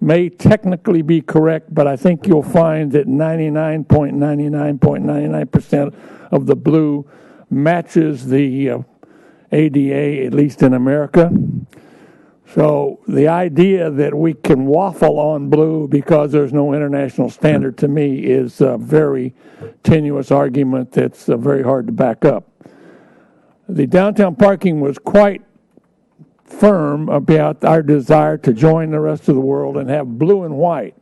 may technically be correct, but I think you'll find that 99.99% of the blue matches the ADA, at least in America. So the idea that we can waffle on blue because there's no international standard, to me, is a very tenuous argument that's very hard to back up. The downtown parking was quite firm about our desire to join the rest of the world and have blue and white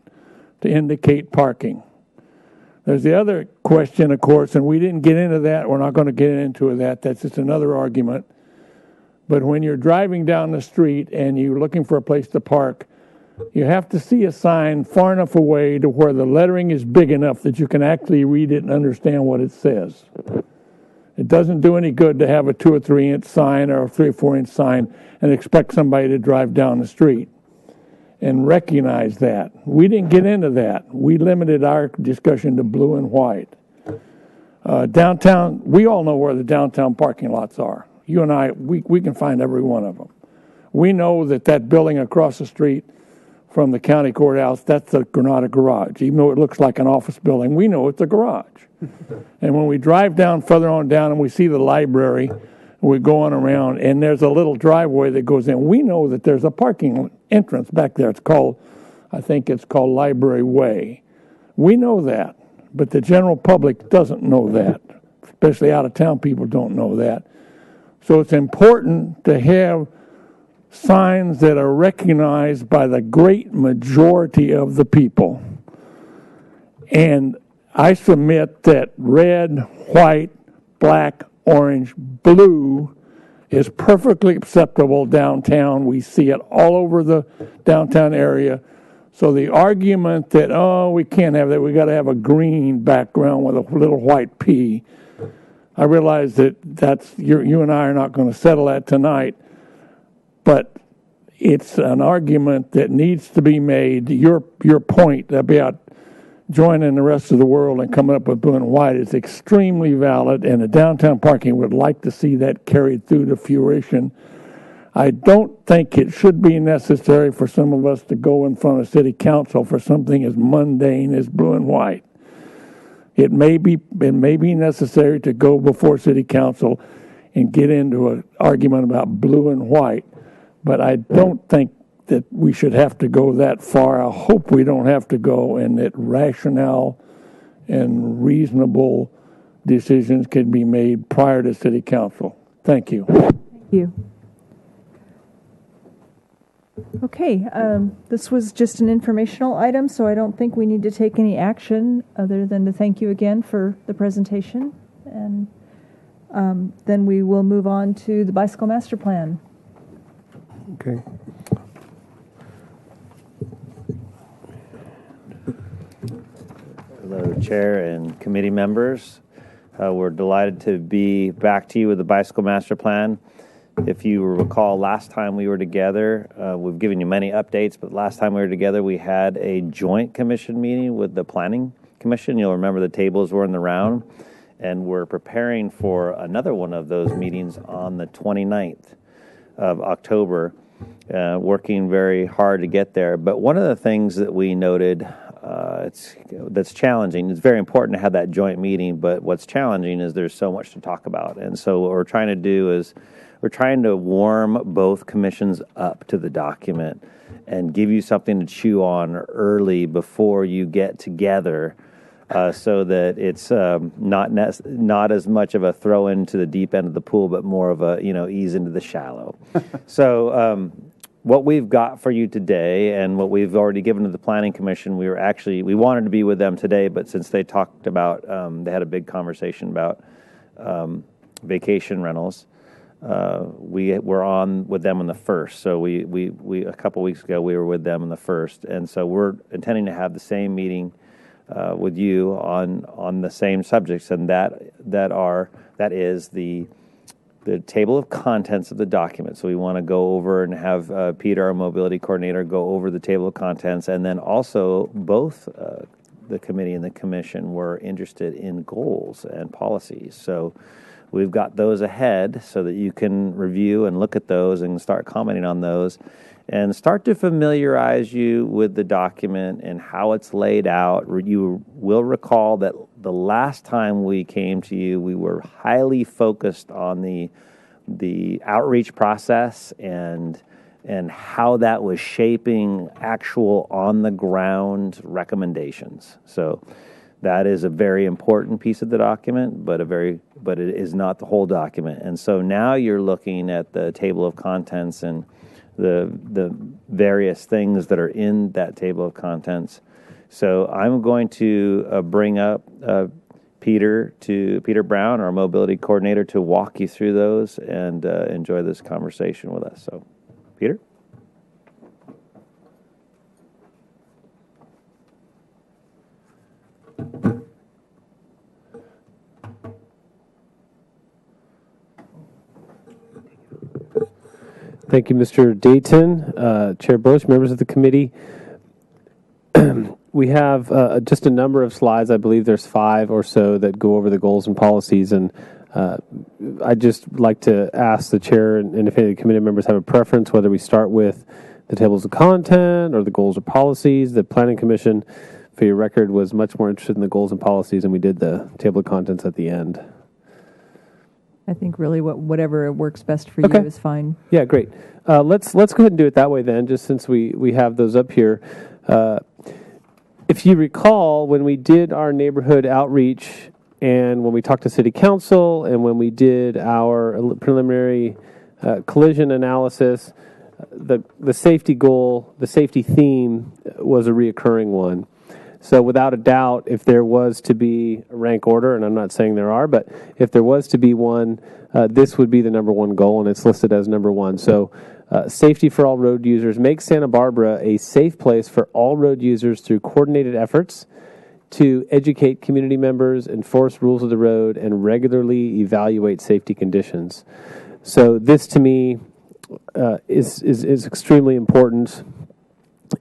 to indicate parking. There's the other question, of course, and we didn't get into that. We're not going to get into that. That's just another argument. But when you're driving down the street and you're looking for a place to park, you have to see a sign far enough away to where the lettering is big enough that you can actually read it and understand what it says. It doesn't do any good to have a 2 or 3 inch sign or a 3 or 4 inch sign and expect somebody to drive down the street and recognize that. We didn't get into that. We limited our discussion to blue and white. Downtown, we all know where the downtown parking lots are. You and I, we can find every one of them. We know that building across the street from the county courthouse, that's the Granada Garage. Even though it looks like an office building, we know it's a garage. And when we drive down, further on down, and we see the library, we're going around, and there's a little driveway that goes in. We know that there's a parking entrance back there. I think it's called Library Way. We know that, but the general public doesn't know that. Especially out-of-town people don't know that. So it's important to have signs that are recognized by the great majority of the people. And I submit that red, white, black, orange, blue is perfectly acceptable downtown. We see it all over the downtown area. So the argument that, we can't have that, we got to have a green background with a little white P, I realize that you and I are not going to settle that tonight, but it's an argument that needs to be made. Your point about joining the rest of the world and coming up with blue and white is extremely valid, and the downtown parking would like to see that carried through to fruition. I don't think it should be necessary for some of us to go in front of city council for something as mundane as blue and white. It may be necessary to go before city council and get into an argument about blue and white, but I don't think that we should have to go that far. I hope we don't have to go, and that rationale and reasonable decisions can be made prior to city council. Thank you. Thank you. Okay, this was just an informational item, so I don't think we need to take any action other than to thank you again for the presentation. And then we will move on to the bicycle master plan. Okay. Hello, Chair and committee members. We're delighted to be back to you with the bicycle master plan. If you recall, last time we were together, we've given you many updates, but last time we were together, we had a joint commission meeting with the Planning Commission. You'll remember the tables were in the round, and we're preparing for another one of those meetings on the 29th of October, working very hard to get there. But one of the things that we noted that's challenging, it's very important to have that joint meeting, but what's challenging is there's so much to talk about. And so what we're trying to do is we're trying to warm both commissions up to the document and give you something to chew on early before you get together so that it's not as much of a throw into the deep end of the pool, but more of a ease into the shallow. So what we've got for you today, and what we've already given to the Planning Commission, we wanted to be with them today, but since they talked about they had a big conversation about vacation rentals. We were on with them on the 1st, so we a couple weeks ago we were with them on the 1st, and so we're intending to have the same meeting with you on the same subjects, and that is the table of contents of the document. So we want to go over and have Peter, our mobility coordinator, go over the table of contents, and then also both the committee and the commission were interested in goals and policies. So we've got those ahead so that you can review and look at those and start commenting on those and start to familiarize you with the document and how it's laid out. You will recall that the last time we came to you, we were highly focused on the outreach process and how that was shaping actual on-the-ground recommendations. So that is a very important piece of the document, but it is not the whole document. And so now you're looking at the table of contents and the various things that are in that table of contents. So I'm going to bring up Peter Brown, our mobility coordinator, to walk you through those and enjoy this conversation with us. So, Peter? Thank you, Mr. Dayton, Chair Bush, members of the committee. We have just a number of slides. I believe there's 5 or so that go over the goals and policies. And I'd just like to ask the chair and if any of the committee members have a preference, whether we start with the tables of content or the goals or policies. The Planning Commission, for your record, was much more interested in the goals and policies, and we did the table of contents at the end. I think really whatever works best for you is fine. Yeah, great. Let's go ahead and do it that way then, just since we have those up here. If you recall, when we did our neighborhood outreach and when we talked to City Council and when we did our preliminary collision analysis, the safety goal, the safety theme was a reoccurring one. So without a doubt, if there was to be a rank order, and I'm not saying there are, but if there was to be one, this would be the number one goal, and it's listed as number 1. So safety for all road users, make Santa Barbara a safe place for all road users through coordinated efforts to educate community members, enforce rules of the road, and regularly evaluate safety conditions. So this, to me, is extremely important.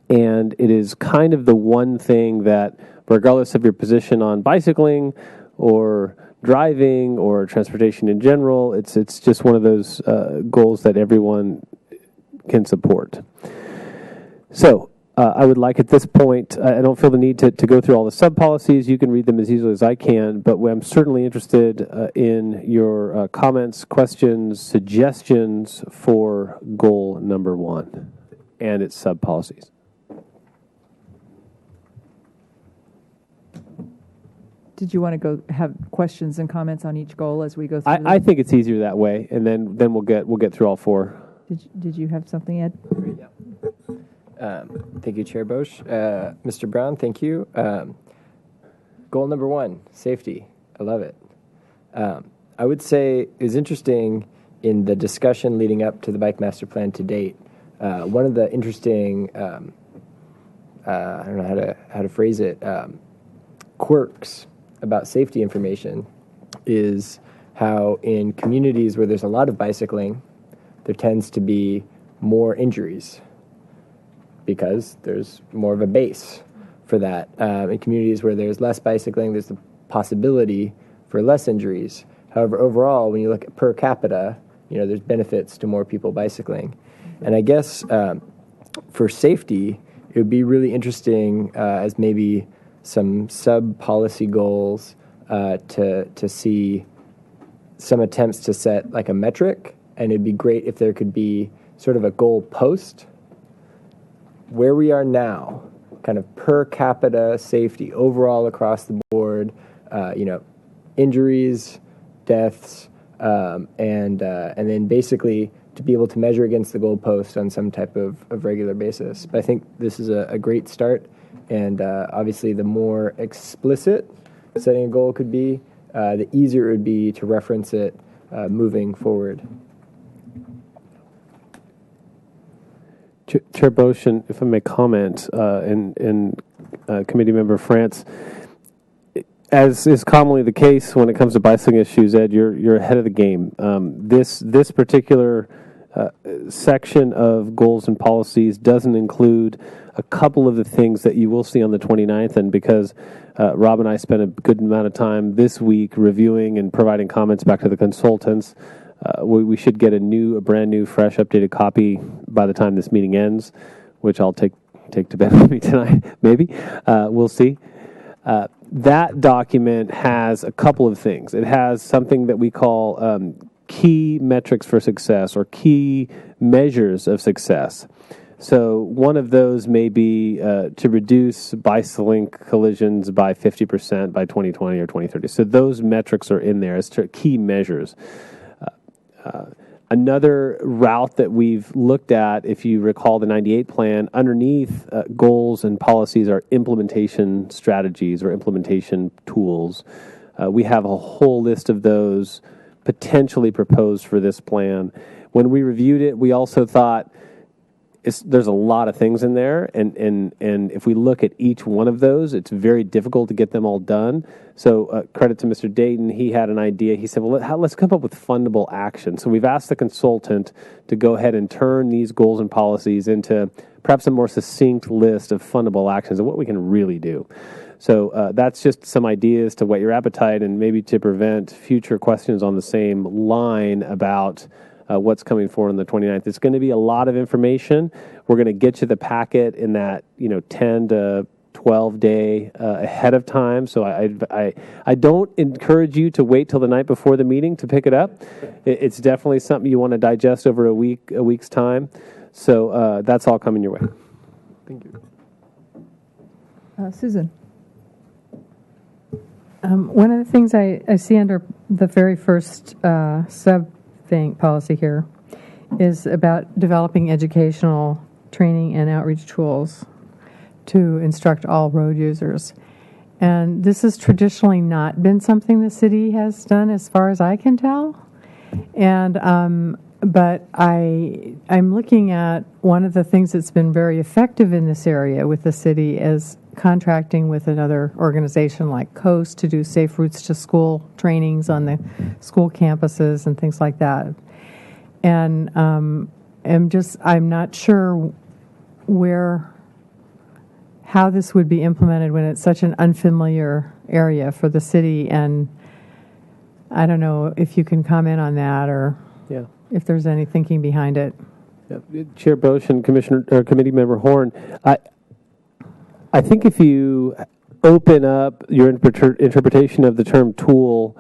And it is kind of the one thing that, regardless of your position on bicycling or driving or transportation in general, it's just one of those goals that everyone can support. So I would like at this point, I don't feel the need to go through all the sub-policies. You can read them as easily as I can, but I'm certainly interested in your comments, questions, suggestions for goal number 1 and its sub-policies. Did you want to go have questions and comments on each goal as we go through? I think it's easier that way, and then we'll get through all 4. Did you have something, Ed? Yeah. Thank you, Chair Bosch. Mr. Brown, thank you. Goal number 1, safety. I love it. I would say it was interesting in the discussion leading up to the Bike Master Plan to date. One of the interesting, I don't know how to phrase it, quirks about safety information is how in communities where there's a lot of bicycling, there tends to be more injuries because there's more of a base for that. In communities where there's less bicycling, there's the possibility for less injuries. However, overall, when you look at per capita, there's benefits to more people bicycling. And I guess for safety, it would be really interesting as maybe some sub-policy goals to see some attempts to set like a metric, and it'd be great if there could be sort of a goal post where we are now kind of per capita safety overall across the board, injuries, deaths, and then basically to be able to measure against the goalpost on some type of regular basis. But I think this is a great start, and obviously the more explicit setting a goal could be, the easier it would be to reference it moving forward. Chair Bosch, if I may comment, and Committee Member France, as is commonly the case when it comes to bicycling issues, Ed, you're ahead of the game. This particular section of goals and policies doesn't include a couple of the things that you will see on the 29th, and because Rob and I spent a good amount of time this week reviewing and providing comments back to the consultants, we should get a brand new, fresh, updated copy by the time this meeting ends, which I'll take to bed with me tonight, maybe. We'll see. That document has a couple of things. It has something that we call key metrics for success, or key measures of success. So one of those may be to reduce bicycling collisions by 50% by 2020 or 2030. So those metrics are in there as key measures. Another route that we've looked at, if you recall the 98 plan, underneath goals and policies are implementation strategies or implementation tools. We have a whole list of those potentially proposed for this plan. When we reviewed it, we also thought there's a lot of things in there, and if we look at each one of those, it's very difficult to get them all done. So credit to Mr. Dayton, he had an idea. He said, well, let's come up with fundable action. So we've asked the consultant to go ahead and turn these goals and policies into perhaps a more succinct list of fundable actions and what we can really do. So that's just some ideas to whet your appetite and maybe to prevent future questions on the same line about what's coming forward on the 29th. It's going to be a lot of information. We're going to get you the packet in that 10 to 12 day ahead of time. So I don't encourage you to wait till the night before the meeting to pick it up. It's definitely something you want to digest over a week's time. So that's all coming your way. Thank you. Susan. One of the things I see under the very first policy here is about developing educational training and outreach tools to instruct all road users. And this has traditionally not been something the city has done as far as I can tell. And but I'm looking at one of the things that's been very effective in this area with the city is contracting with another organization like Coast to do safe routes to school trainings on the school campuses and things like that. And I'm not sure how this would be implemented when it's such an unfamiliar area for the city. And I don't know if you can comment on that or if there's any thinking behind it. Chair Bosch and Committee Member Horn, I think if you open up your interpretation of the term tool,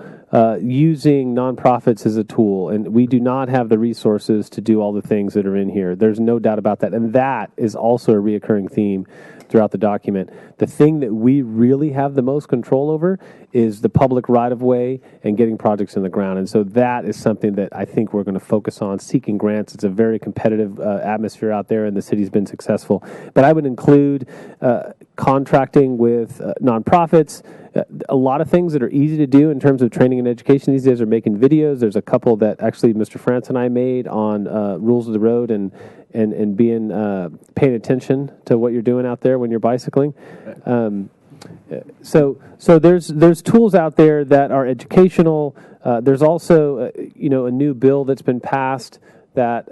using nonprofits as a tool, and we do not have the resources to do all the things that are in here. There's no doubt about that. And that is also a reoccurring theme throughout the document. The thing that we really have the most control over is the public right-of-way and getting projects in the ground. And so that is something that I think we're going to focus on, seeking grants. It's a very competitive atmosphere out there, and the city's been successful. But I would include contracting with nonprofits. A lot of things that are easy to do in terms of training and education these days are making videos. There's a couple that actually Mr. France and I made on rules of the road and being paying attention to what you're doing out there when you're bicycling. So there's tools out there that are educational. There's also a new bill that's been passed that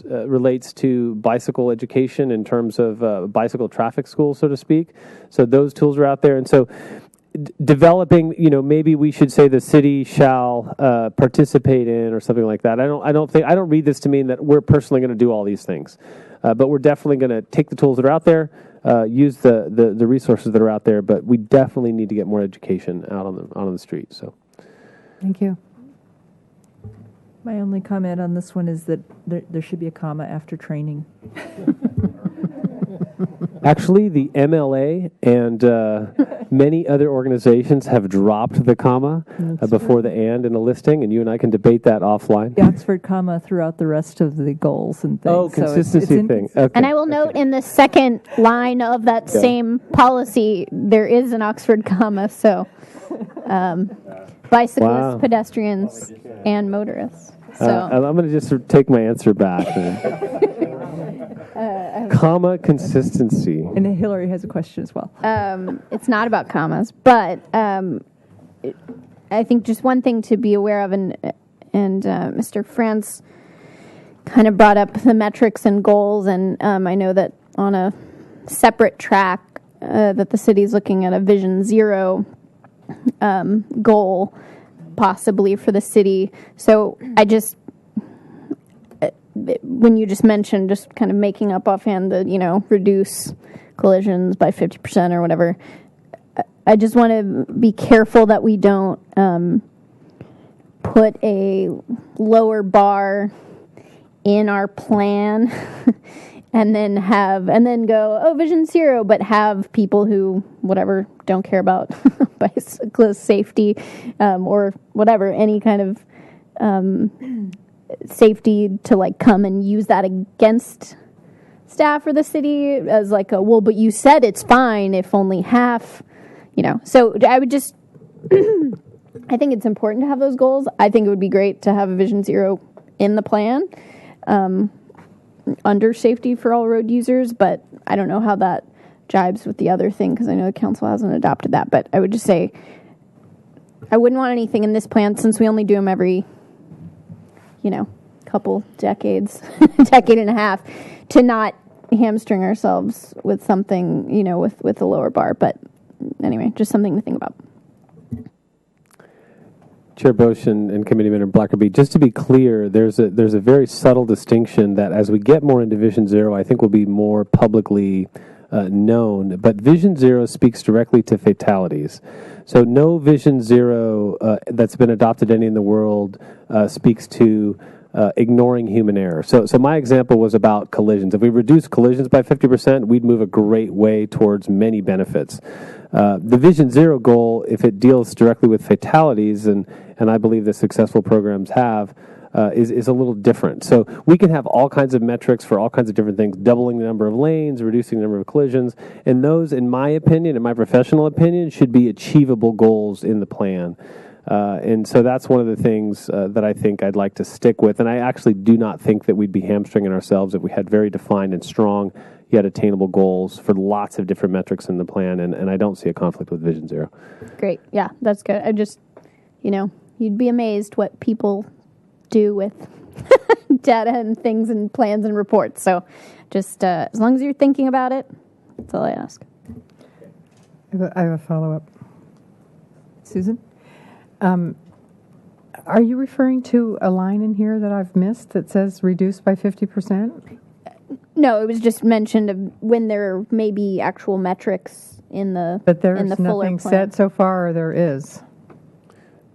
relates to bicycle education in terms of bicycle traffic school, so to speak. So those tools are out there, and so developing, maybe we should say the city shall participate in or something like that. I don't read this to mean that we're personally going to do all these things, but we're definitely going to take the tools that are out there, use the resources that are out there, but we definitely need to get more education out on the street. So, thank you. My only comment on this one is that there should be a comma after training. Actually, the MLA and many other organizations have dropped the comma before the and in a listing, and you and I can debate that offline. The Oxford comma throughout the rest of the goals and things. Oh, consistency thing. Okay. And I will note in the second line of that same policy, there is an Oxford comma, so bicyclists, Wow. pedestrians, and motorists. So I'm going to just take my answer back. Comma consistency. And Hillary has a question as well. it's not about commas, but I think just one thing to be aware of, and Mr. France kind of brought up the metrics and goals, and I know that on a separate track that the city is looking at a Vision Zero goal possibly for the city. So I just, when you just mentioned just kind of making up offhand the, reduce collisions by 50% or whatever, I just want to be careful that we don't put a lower bar in our plan and then go, oh, Vision Zero, but have people who, whatever, don't care about bicyclist safety or whatever, any kind of safety to come and use that against staff or the city as well, but you said it's fine if only half, So I would just, I think it's important to have those goals. I think it would be great to have a Vision Zero in the plan under safety for all road users, but I don't know how that jibes with the other thing because I know the council hasn't adopted that. But I would just say I wouldn't want anything in this plan, since we only do them every, couple decades, decade and a half, to not hamstring ourselves with something, with a lower bar. But anyway, just something to think about. Chair Bosch and Committee Member Blackerby, just to be clear, there's a very subtle distinction that as we get more into Vision Zero, I think will be more publicly known. But Vision Zero speaks directly to fatalities. So no Vision Zero that's been adopted any in the world speaks to ignoring human error. So my example was about collisions. If we reduce collisions by 50%, we'd move a great way towards many benefits. The Vision Zero goal, if it deals directly with fatalities, and I believe the successful programs have, is a little different. So we can have all kinds of metrics for all kinds of different things, doubling the number of lanes, reducing the number of collisions, and those, in my opinion, in my professional opinion, should be achievable goals in the plan. And so that's one of the things that I think I'd like to stick with. And I actually do not think that we'd be hamstringing ourselves if we had very defined and strong yet attainable goals for lots of different metrics in the plan. And I don't see a conflict with Vision Zero. Great. Yeah, that's good. I just, you'd be amazed what people do with data and things and plans and reports. So just as long as you're thinking about it, that's all I ask. I have a follow-up. Susan? Are you referring to a line in here that I've missed that says reduced by 50%? No, it was just mentioned of when there may be actual metrics in the But there's in the fuller nothing plan. set so far, or there is?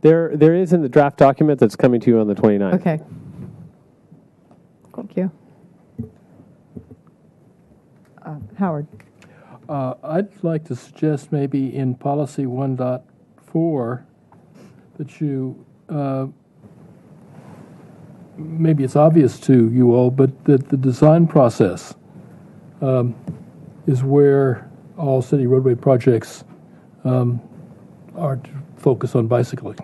There is in the draft document that's coming to you on the 29th. Okay. Thank you. Howard? I'd like to suggest maybe in policy 1.4 that you, maybe it's obvious to you all, but that the design process is where all city roadway projects are to focus on bicycling.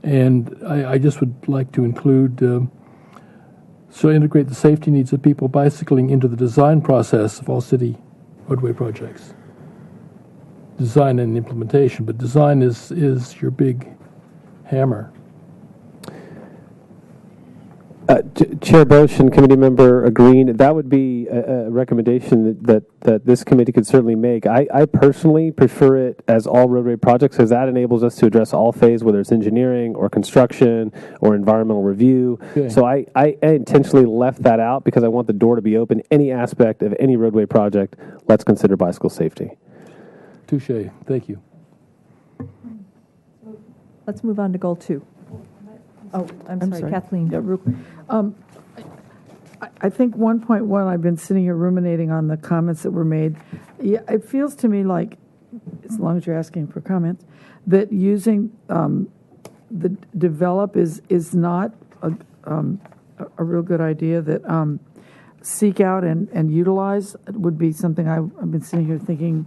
And I just would like to include, so integrate the safety needs of people bicycling into the design process of all city roadway projects. Design and implementation, but design is your big hammer. Chair Bosch and Committee Member Green, that would be a recommendation that this committee could certainly make. I personally prefer it as all roadway projects, because that enables us to address all phase, whether it's engineering or construction or environmental review. Okay. So I intentionally left that out because I want the door to be open. Any aspect of any roadway project, let's consider bicycle safety. Touche. Thank you. Let's move on to goal 2. Oh, I'm sorry, Kathleen. Yeah, I think 1.1, I've been sitting here ruminating on the comments that were made. Yeah, it feels to me like, as long as you're asking for comments, that using the develop is not a real good idea. That seek out and utilize would be something I've been sitting here thinking,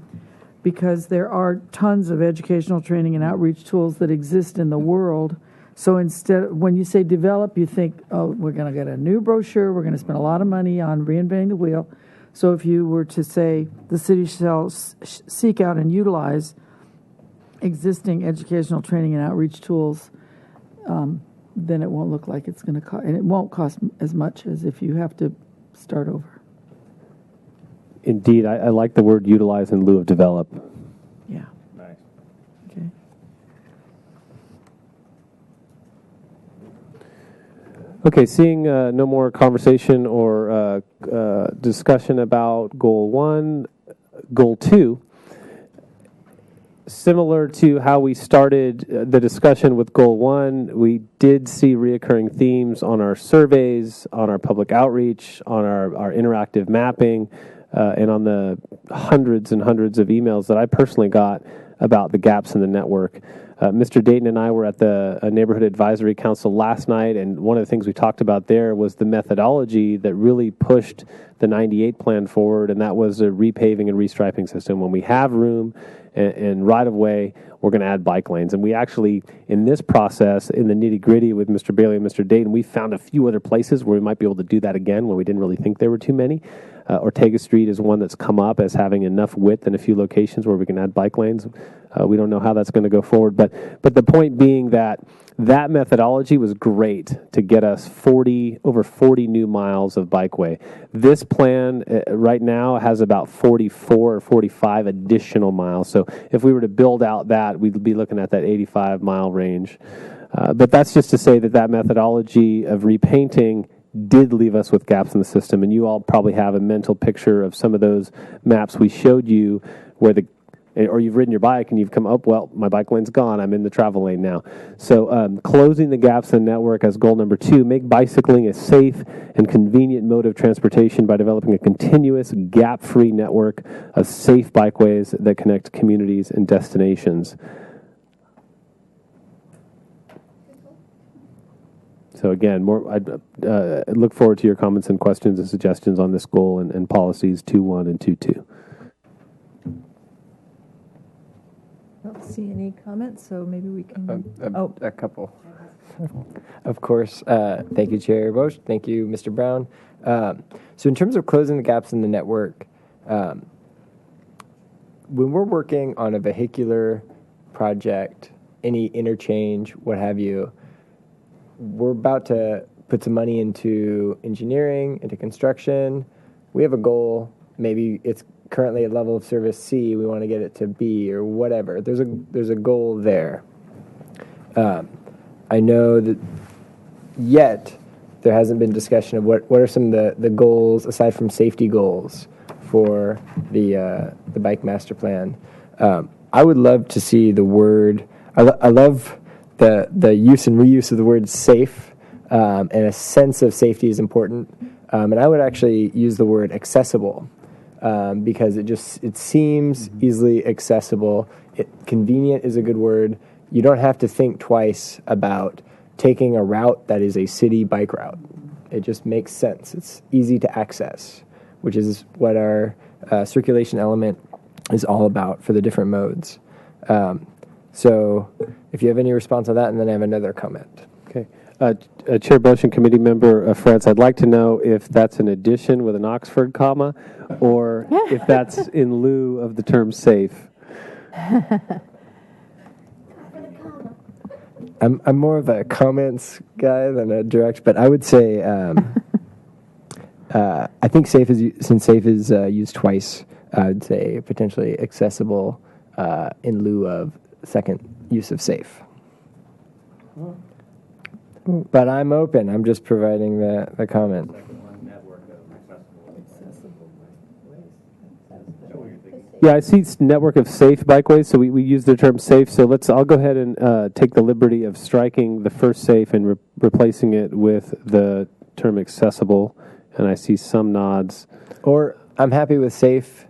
because there are tons of educational training and outreach tools that exist in the world. So instead, when you say develop, you think, oh, we're going to get a new brochure, we're going to spend a lot of money on reinventing the wheel. So if you were to say the city shall seek out and utilize existing educational training and outreach tools, then it won't look like it's going to cost, and it won't cost as much as if you have to start over. Indeed, I like the word utilize in lieu of develop. Yeah. Nice. Okay. Okay, seeing no more conversation or discussion about Goal 1, Goal 2, similar to how we started the discussion with Goal 1, we did see reoccurring themes on our surveys, on our public outreach, on our interactive mapping, and on the hundreds and hundreds of emails that I personally got about the gaps in the network. Mr. Dayton and I were at the Neighborhood Advisory Council last night, and one of the things we talked about there was the methodology that really pushed the 98 plan forward, and that was a repaving and restriping system. When we have room and right-of-way, we're going to add bike lanes. And we actually, in this process, in the nitty-gritty with Mr. Bailey and Mr. Dayton, we found a few other places where we might be able to do that again when we didn't really think there were too many. Ortega Street is one that's come up as having enough width in a few locations where we can add bike lanes. We don't know how that's going to go forward, but the point being that methodology was great to get us over 40 new miles of bikeway. This plan right now has about 44 or 45 additional miles. So if we were to build out that, we'd be looking at that 85-mile range. But that's just to say that methodology of repainting did leave us with gaps in the system, and you all probably have a mental picture of some of those maps we showed you where or you've ridden your bike and you've come up, well, my bike lane's gone, I'm in the travel lane now. So closing the gaps in the network as goal number 2, make bicycling a safe and convenient mode of transportation by developing a continuous gap-free network of safe bikeways that connect communities and destinations. So again, I look forward to your comments and questions and suggestions on this goal and policies 2.1 and 2.2. I don't see any comments, so maybe we can... A couple. Of course. Thank you, Chair Bosch. Thank you, Mr. Brown. So in terms of closing the gaps in the network, when we're working on a vehicular project, any interchange, what have you, we're about to put some money into engineering, into construction. We have a goal. Maybe it's currently at level of service C. We want to get it to B or whatever. There's a goal there. I know that yet there hasn't been discussion of what are some of the goals aside from safety goals for the bike master plan. I would love to see the word. I love the use and reuse of the word safe, and a sense of safety is important. And I would actually use the word accessible, because it seems easily accessible. Convenient is a good word. You don't have to think twice about taking a route that is a city bike route. It just makes sense. It's easy to access, which is what our circulation element is all about for the different modes. So if you have any response on that, and then I have another comment. Okay. Chair Bosch and committee member Frantz, I'd like to know if that's an addition with an Oxford comma, or if that's in lieu of the term safe. I'm more of a comments guy than a direct, but I would say I think since safe is used twice, I would say potentially accessible in lieu of second use of safe. But I'm open. I'm just providing the comment. Yeah, I see network of safe bikeways, so we use the term safe. So I'll go ahead and take the liberty of striking the first safe and replacing it with the term accessible, and I see some nods. Or I'm happy with safe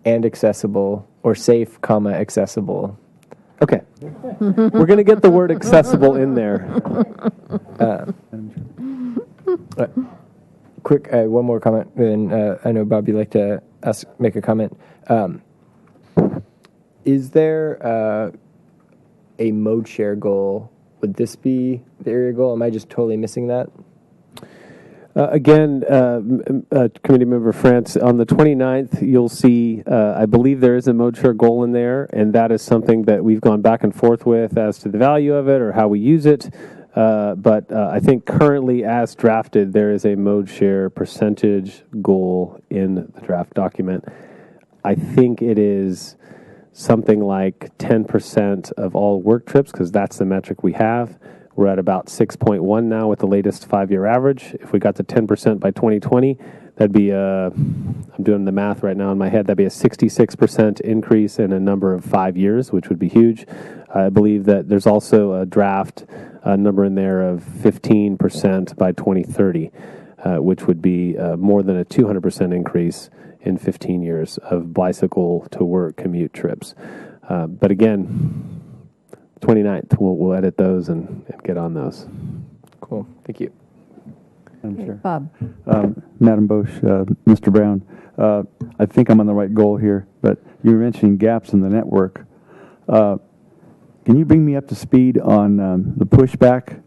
and accessible, or safe, comma, accessible. Okay. We're going to get the word accessible in there. Quick, one more comment, and I know, Bob, you'd like to make a comment. Is there a mode share goal? Would this be the area goal? Am I just totally missing that? Again, Committee Member France, on the 29th, you'll see, I believe there is a mode share goal in there, and that is something that we've gone back and forth with as to the value of it or how we use it. But I think currently, as drafted, there is a mode share percentage goal in the draft document. I think it is something like 10% of all work trips, because that's the metric we have. We're at about 6.1 now with the latest 5-year average. If we got to 10% by 2020, that'd be I'm doing the math right now in my head, that'd be a 66% increase in a number of 5 years, which would be huge. I believe that there's also a draft number in there of 15% by 2030, which would be more than a 200% increase in 15 years of bicycle to work commute trips. But again, 29th, we'll edit those and get on those. Cool. Thank you. Madam Chair. Bob. Madam Bosch, Mr. Brown, I think I'm on the right goal here, but you were mentioning gaps in the network. Can you bring me up to speed on the pushback?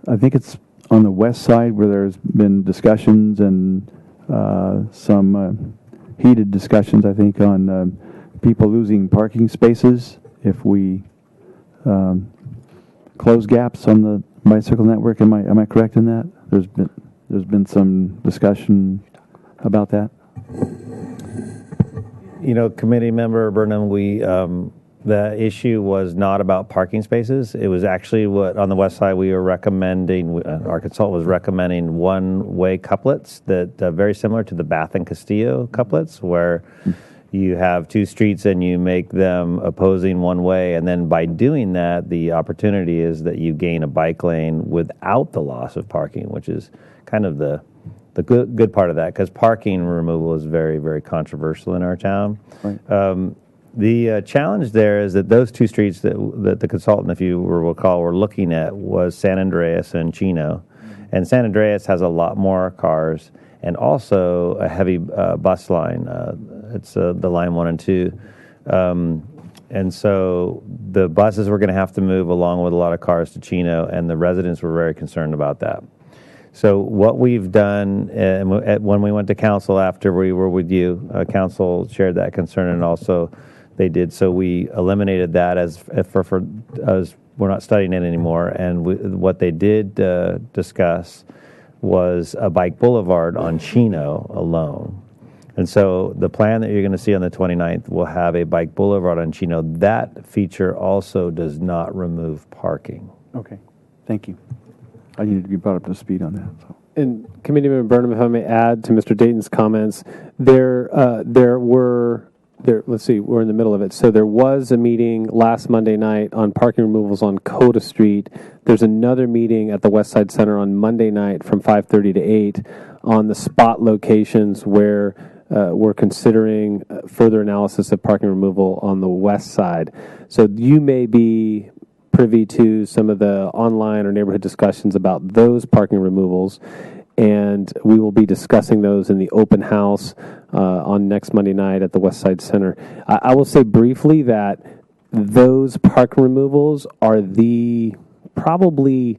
I think it's on the west side where there's been discussions and some heated discussions, I think, on people losing parking spaces if we close gaps on the bicycle network. Am I correct in that? There's been some discussion about that. You know, Committee Member Burnham, the issue was not about parking spaces. It was actually what on the west side we were recommending. Our consultant was recommending one-way couplets that very similar to the Bath and Castillo couplets, where you have two streets and you make them opposing one way, and then by doing that, the opportunity is that you gain a bike lane without the loss of parking, which is kind of the good part of that, because parking removal is very, very controversial in our town. Right. The challenge there is that those two streets that the consultant, if you recall, were looking at was San Andreas and Chino, and San Andreas has a lot more cars and also a heavy bus line. It's the line 1 and 2. And so the buses were going to have to move along with a lot of cars to Chino, and the residents were very concerned about that. So what we've done, when we went to council after we were with you, council shared that concern, and also they did. So we eliminated that as we're not studying it anymore. And what they did discuss was a bike boulevard on Chino alone. And so the plan that you're going to see on the 29th will have a bike boulevard on Chino. That feature also does not remove parking. Okay, thank you. I needed to be brought up to speed on that. So. And Committee Member Burnham, if I may add to Mr. Dayton's comments, let's see, we're in the middle of it. So there was a meeting last Monday night on parking removals on Coda Street. There's another meeting at the West Side Center on Monday night from 5:30 to 8 on the spot locations where we're considering further analysis of parking removal on the west side. So you may be privy to some of the online or neighborhood discussions about those parking removals, and we will be discussing those in the open house on next Monday night at the West Side Center. I will say briefly that those parking removals are the probably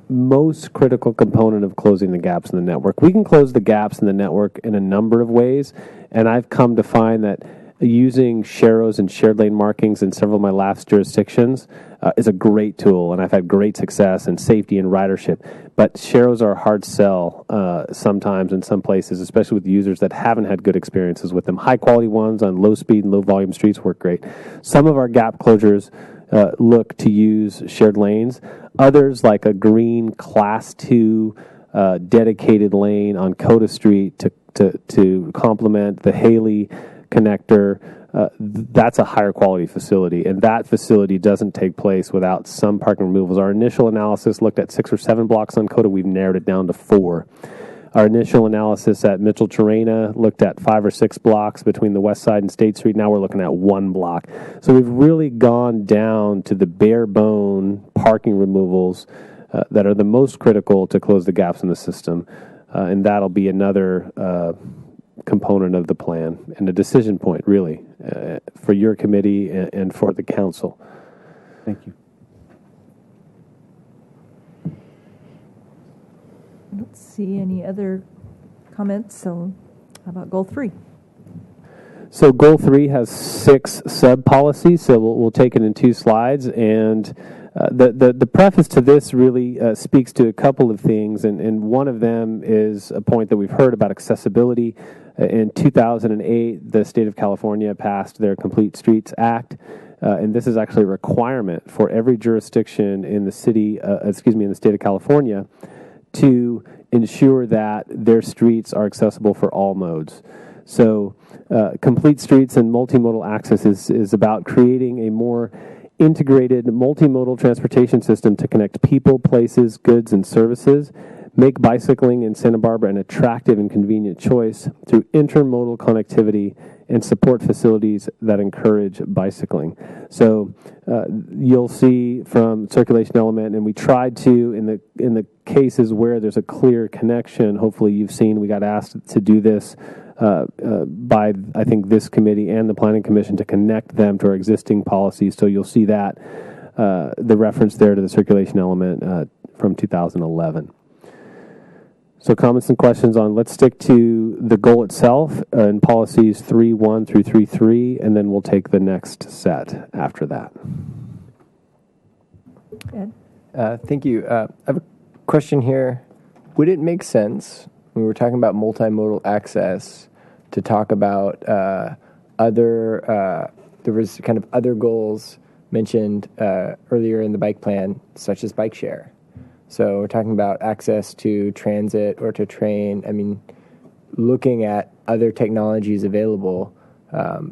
most critical component of closing the gaps in the network. We can close the gaps in the network in a number of ways, and I've come to find that using sharrows and shared lane markings in several of my last jurisdictions is a great tool, and I've had great success in safety and ridership. But sharrows are a hard sell sometimes in some places, especially with users that haven't had good experiences with them. High-quality ones on low-speed and low-volume streets work great. Some of our gap closures look to use shared lanes. Others, like a green Class 2 dedicated lane on Coda Street to complement the Haley connector, that's a higher quality facility, and that facility doesn't take place without some parking removals. Our initial analysis looked at 6 or 7 blocks on Coda. We've narrowed it down to 4. Our initial analysis at Mitchell Terrena looked at 5 or 6 blocks between the west side and State Street. Now we're looking at 1 block. So we've really gone down to the bare bone parking removals that are the most critical to close the gaps in the system. And that'll be another component of the plan and a decision point, really, for your committee and for the council. Thank you. I don't see any other comments, so how about goal 3? So goal 3 has 6 sub-policies, so we'll take it in 2 slides. And the preface to this really speaks to a couple of things, and one of them is a point that we've heard about accessibility. In 2008, the state of California passed their Complete Streets Act, and this is actually a requirement for every jurisdiction in the city, in the state of California, to ensure that their streets are accessible for all modes. So Complete Streets and multimodal access is about creating a more integrated multimodal transportation system to connect people, places, goods, and services, make bicycling in Santa Barbara an attractive and convenient choice through intermodal connectivity and support facilities that encourage bicycling. So you'll see from circulation element, and we tried to, in the cases where there's a clear connection, hopefully you've seen, we got asked to do this by, I think, this committee and the Planning Commission to connect them to our existing policies. So you'll see that, the reference there to the circulation element from 2011. So comments and questions on, let's stick to the goal itself in policies 3.1 through 3.3, and then we'll take the next set after that. Ed? Thank you. I have a question here. Would it make sense, when we were talking about multimodal access, to talk about there was kind of other goals mentioned earlier in the bike plan, such as bike share? So we're talking about access to transit or to train. I mean, looking at other technologies available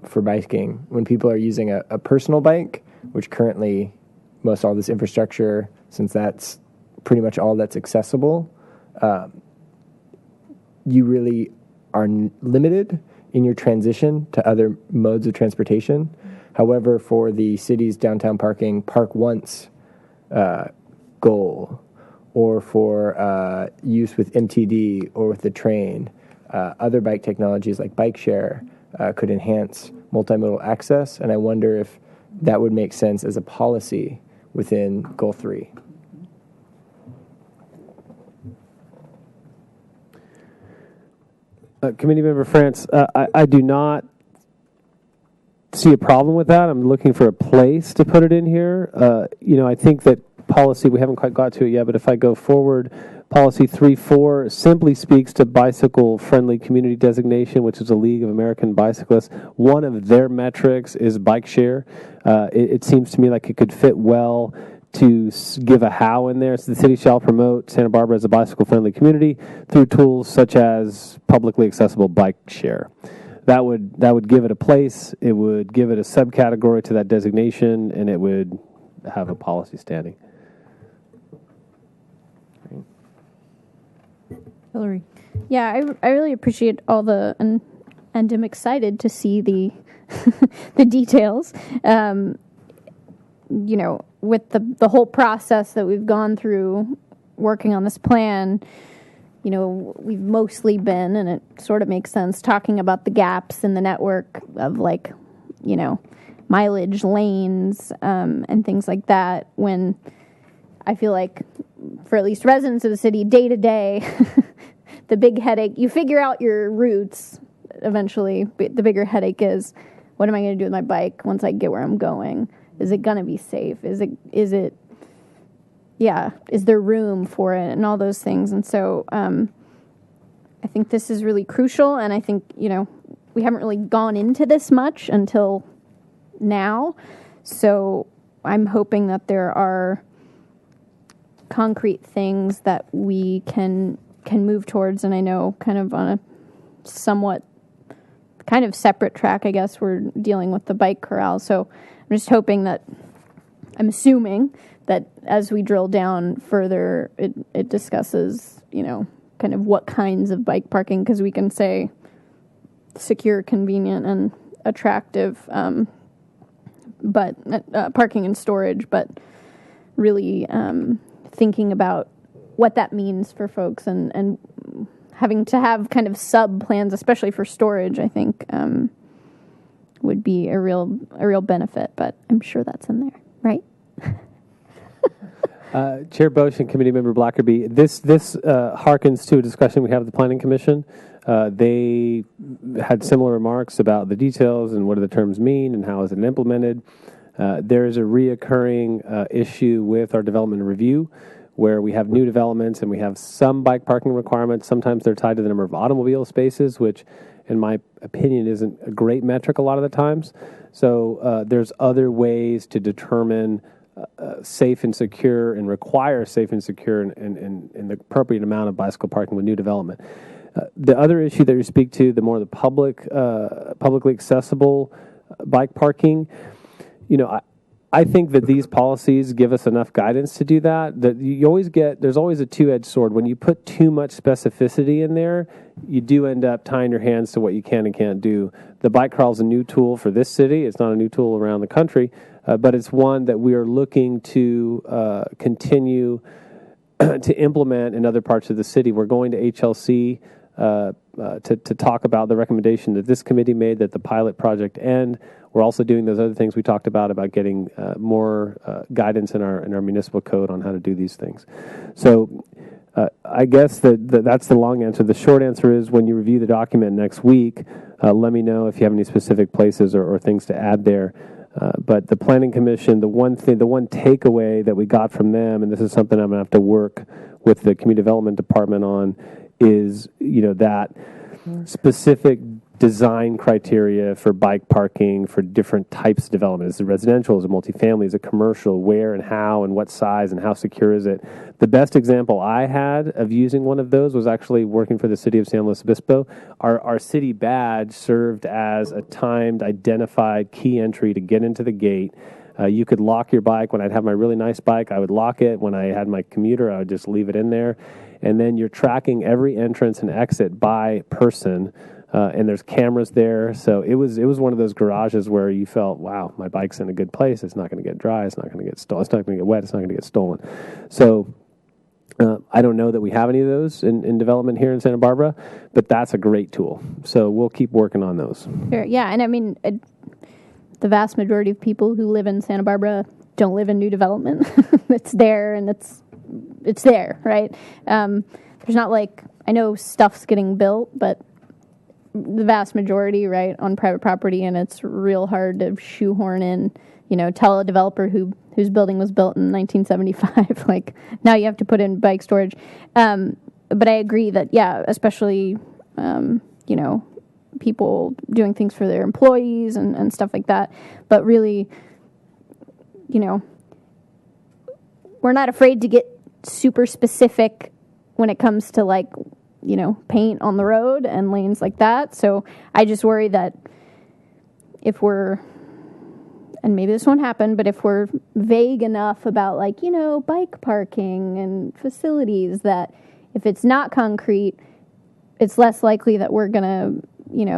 for biking. When people are using a personal bike, which currently most all this infrastructure, since that's pretty much all that's accessible, you really are limited in your transition to other modes of transportation. However, for the city's downtown parking Park Once goal, or for use with MTD or with the train, other bike technologies like bike share could enhance multimodal access, and I wonder if that would make sense as a policy within Goal 3. Committee Member France, I do not see a problem with that. I'm looking for a place to put it in here. I think that policy, we haven't quite got to it yet, but if I go forward, policy 3.4 simply speaks to bicycle-friendly community designation, which is a League of American Bicyclists. One of their metrics is bike share. It seems to me like it could fit well to give a how in there. So the city shall promote Santa Barbara as a bicycle-friendly community through tools such as publicly accessible bike share. That would give it a place. It would give it a subcategory to that designation, and it would have a policy standing. Hillary? Yeah, I really appreciate all the, and I'm excited to see the the details. With the whole process that we've gone through working on this plan, we've mostly been, and it sort of makes sense, talking about the gaps in the network of mileage, lanes, and things like that, when I feel like for at least residents of the city, day to day, the big headache, you figure out your routes eventually, but the bigger headache is, what am I going to do with my bike once I get where I'm going? Is it going to be safe? Is there room for it, and all those things? And so I think this is really crucial, and I think, we haven't really gone into this much until now. So I'm hoping that there are concrete things that we can move towards, and I know kind of on a somewhat kind of separate track, I guess, we're dealing with the bike corral. So I'm just hoping that, I'm assuming that as we drill down further, it discusses, kind of what kinds of bike parking, because we can say secure, convenient, and attractive, but parking and storage, but really thinking about what that means for folks and having to have kind of sub plans, especially for storage, I think would be a real benefit, but I'm sure that's in there, right? Chair Bosch and Committee Member Blackerby, this harkens to a discussion we have with the Planning Commission. They had similar remarks about the details and what do the terms mean and how is it implemented. There is a reoccurring issue with our development review where we have new developments and we have some bike parking requirements. Sometimes they're tied to the number of automobile spaces, which in my opinion isn't a great metric a lot of the times. So there's other ways to determine safe and secure and require safe and secure and the appropriate amount of bicycle parking with new development. The other issue that you speak to, the more the publicly accessible bike parking, I think that these policies give us enough guidance to do that. That you always get, there's always a two-edged sword. When you put too much specificity in there, you do end up tying your hands to what you can and can't do. The bike crawl is a new tool for this city. It's not a new tool around the country, but it's one that we are looking to continue to implement in other parts of the city. We're going to HLC to talk about the recommendation that this committee made that the pilot project end. We're also doing those other things we talked about getting more guidance in our municipal code on how to do these things. So I guess that's the long answer. The short answer is when you review the document next week, let me know if you have any specific places or things to add there. But the Planning Commission, the one takeaway that we got from them, and this is something I'm going to have to work with the Community Development Department on, is that specific design criteria for bike parking for different types of development. Is it residential? Is it multifamily? Is it commercial? Where and how and what size and how secure is it? The best example I had of using one of those was actually working for the city of San Luis Obispo. Our city badge served as a timed, identified key entry to get into the gate. You could lock your bike. When I'd have my really nice bike, I would lock it. When I had my commuter, I would just leave it in there. And then you're tracking every entrance and exit by person. And there's cameras there. So it was one of those garages where you felt, wow, my bike's in a good place. It's not going to get dry. It's not going to get stolen. It's not going to get wet. It's not going to get stolen. So I don't know that we have any of those in development here in Santa Barbara, but that's a great tool. So we'll keep working on those. Sure. Yeah. And I mean, the vast majority of people who live in Santa Barbara don't live in new development. It's there and it's there, right? There's not I know stuff's getting built, but the vast majority, right, on private property, and it's real hard to shoehorn in, tell a developer whose building was built in 1975, now you have to put in bike storage. But I agree that, yeah, especially, people doing things for their employees and stuff like that. But really, we're not afraid to get super specific when it comes to paint on the road and lanes like that. So I just worry that if we're, and maybe this won't happen, but if we're vague enough about bike parking and facilities, that if it's not concrete, it's less likely that we're going to,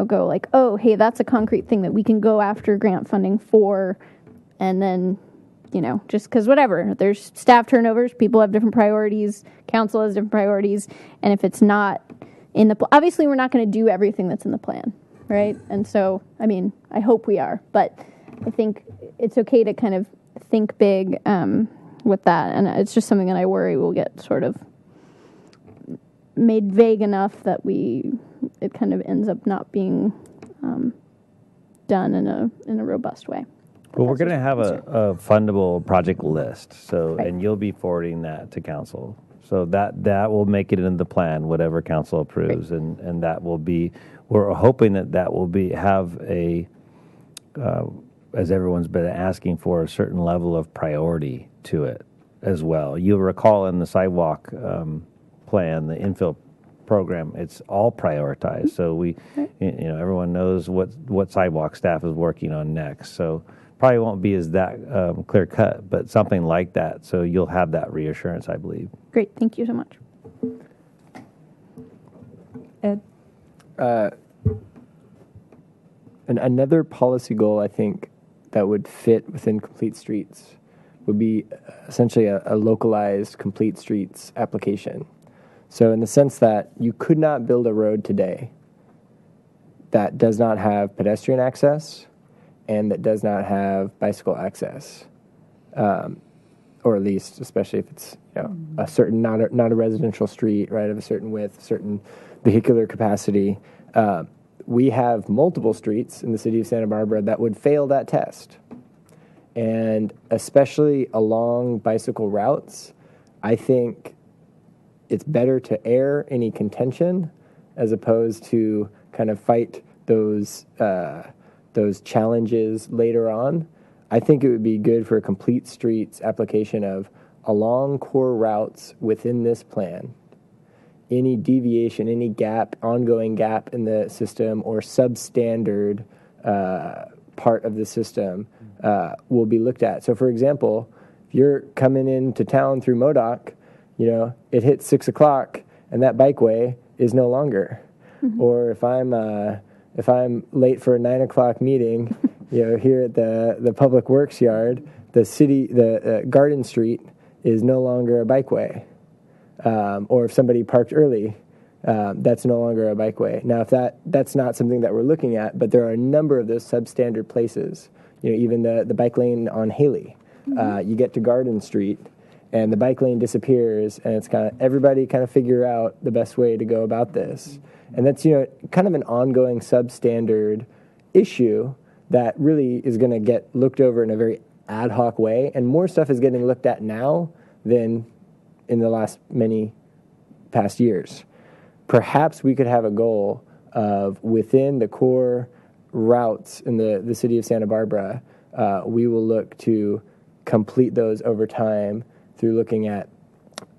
go oh, hey, that's a concrete thing that we can go after grant funding for. And then, just because whatever, there's staff turnovers, people have different priorities, council has different priorities. And if it's not in the, obviously we're not going to do everything that's in the plan, right? And so, I mean, I hope we are, but I think it's okay to kind of think big with that. And it's just something that I worry will get sort of made vague enough that it kind of ends up not being done in a robust way. Well, we're going to have a fundable project list, so right. And you'll be forwarding that to council. So that will make it into the plan, whatever council approves, right. And that will be. We're hoping that will have a, as everyone's been asking for, a certain level of priority to it as well. You'll recall in the sidewalk plan, the infill program, it's all prioritized. So everyone knows what sidewalk staff is working on next. So. Probably won't be as that clear cut, but something like that. So you'll have that reassurance, I believe. Great. Thank you so much. Ed? Another policy goal, I think, that would fit within Complete Streets would be essentially a localized Complete Streets application. So in the sense that you could not build a road today that does not have pedestrian access and that does not have bicycle access, or at least, especially if it's a certain not a residential street, right, of a certain width, certain vehicular capacity. We have multiple streets in the city of Santa Barbara that would fail that test. And especially along bicycle routes, I think it's better to air any contention as opposed to kind of fight those challenges later on. I think it would be good for a Complete Streets application of along core routes within this plan. Any deviation, any gap, ongoing gap in the system or substandard part of the system will be looked at. So, for example, if you're coming into town through MODOC, it hits 6 o'clock and that bikeway is no longer. Mm-hmm. Or if I'm late for a 9 o'clock meeting, here at the Public Works yard, the Garden Street is no longer a bikeway. Or if somebody parked early, that's no longer a bikeway. Now, if that's not something that we're looking at, but there are a number of those substandard places. Even the bike lane on Haley. Mm-hmm. You get to Garden Street, and the bike lane disappears, and it's kind of everybody kind of figure out the best way to go about this. And that's kind of an ongoing substandard issue that really is going to get looked over in a very ad hoc way, and more stuff is getting looked at now than in the last many past years. Perhaps we could have a goal of within the core routes in the city of Santa Barbara, we will look to complete those over time through looking at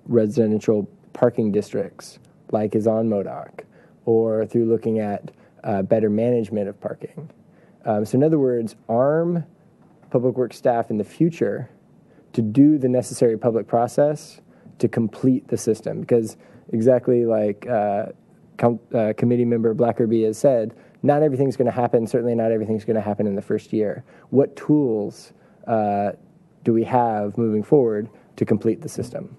residential parking districts like is on MODOC, or through looking at better management of parking. So in other words, arm public works staff in the future to do the necessary public process to complete the system, because exactly like committee member Blackerby has said, not everything's going to happen. Certainly not everything's going to happen in the first year. What tools do we have moving forward to complete the system?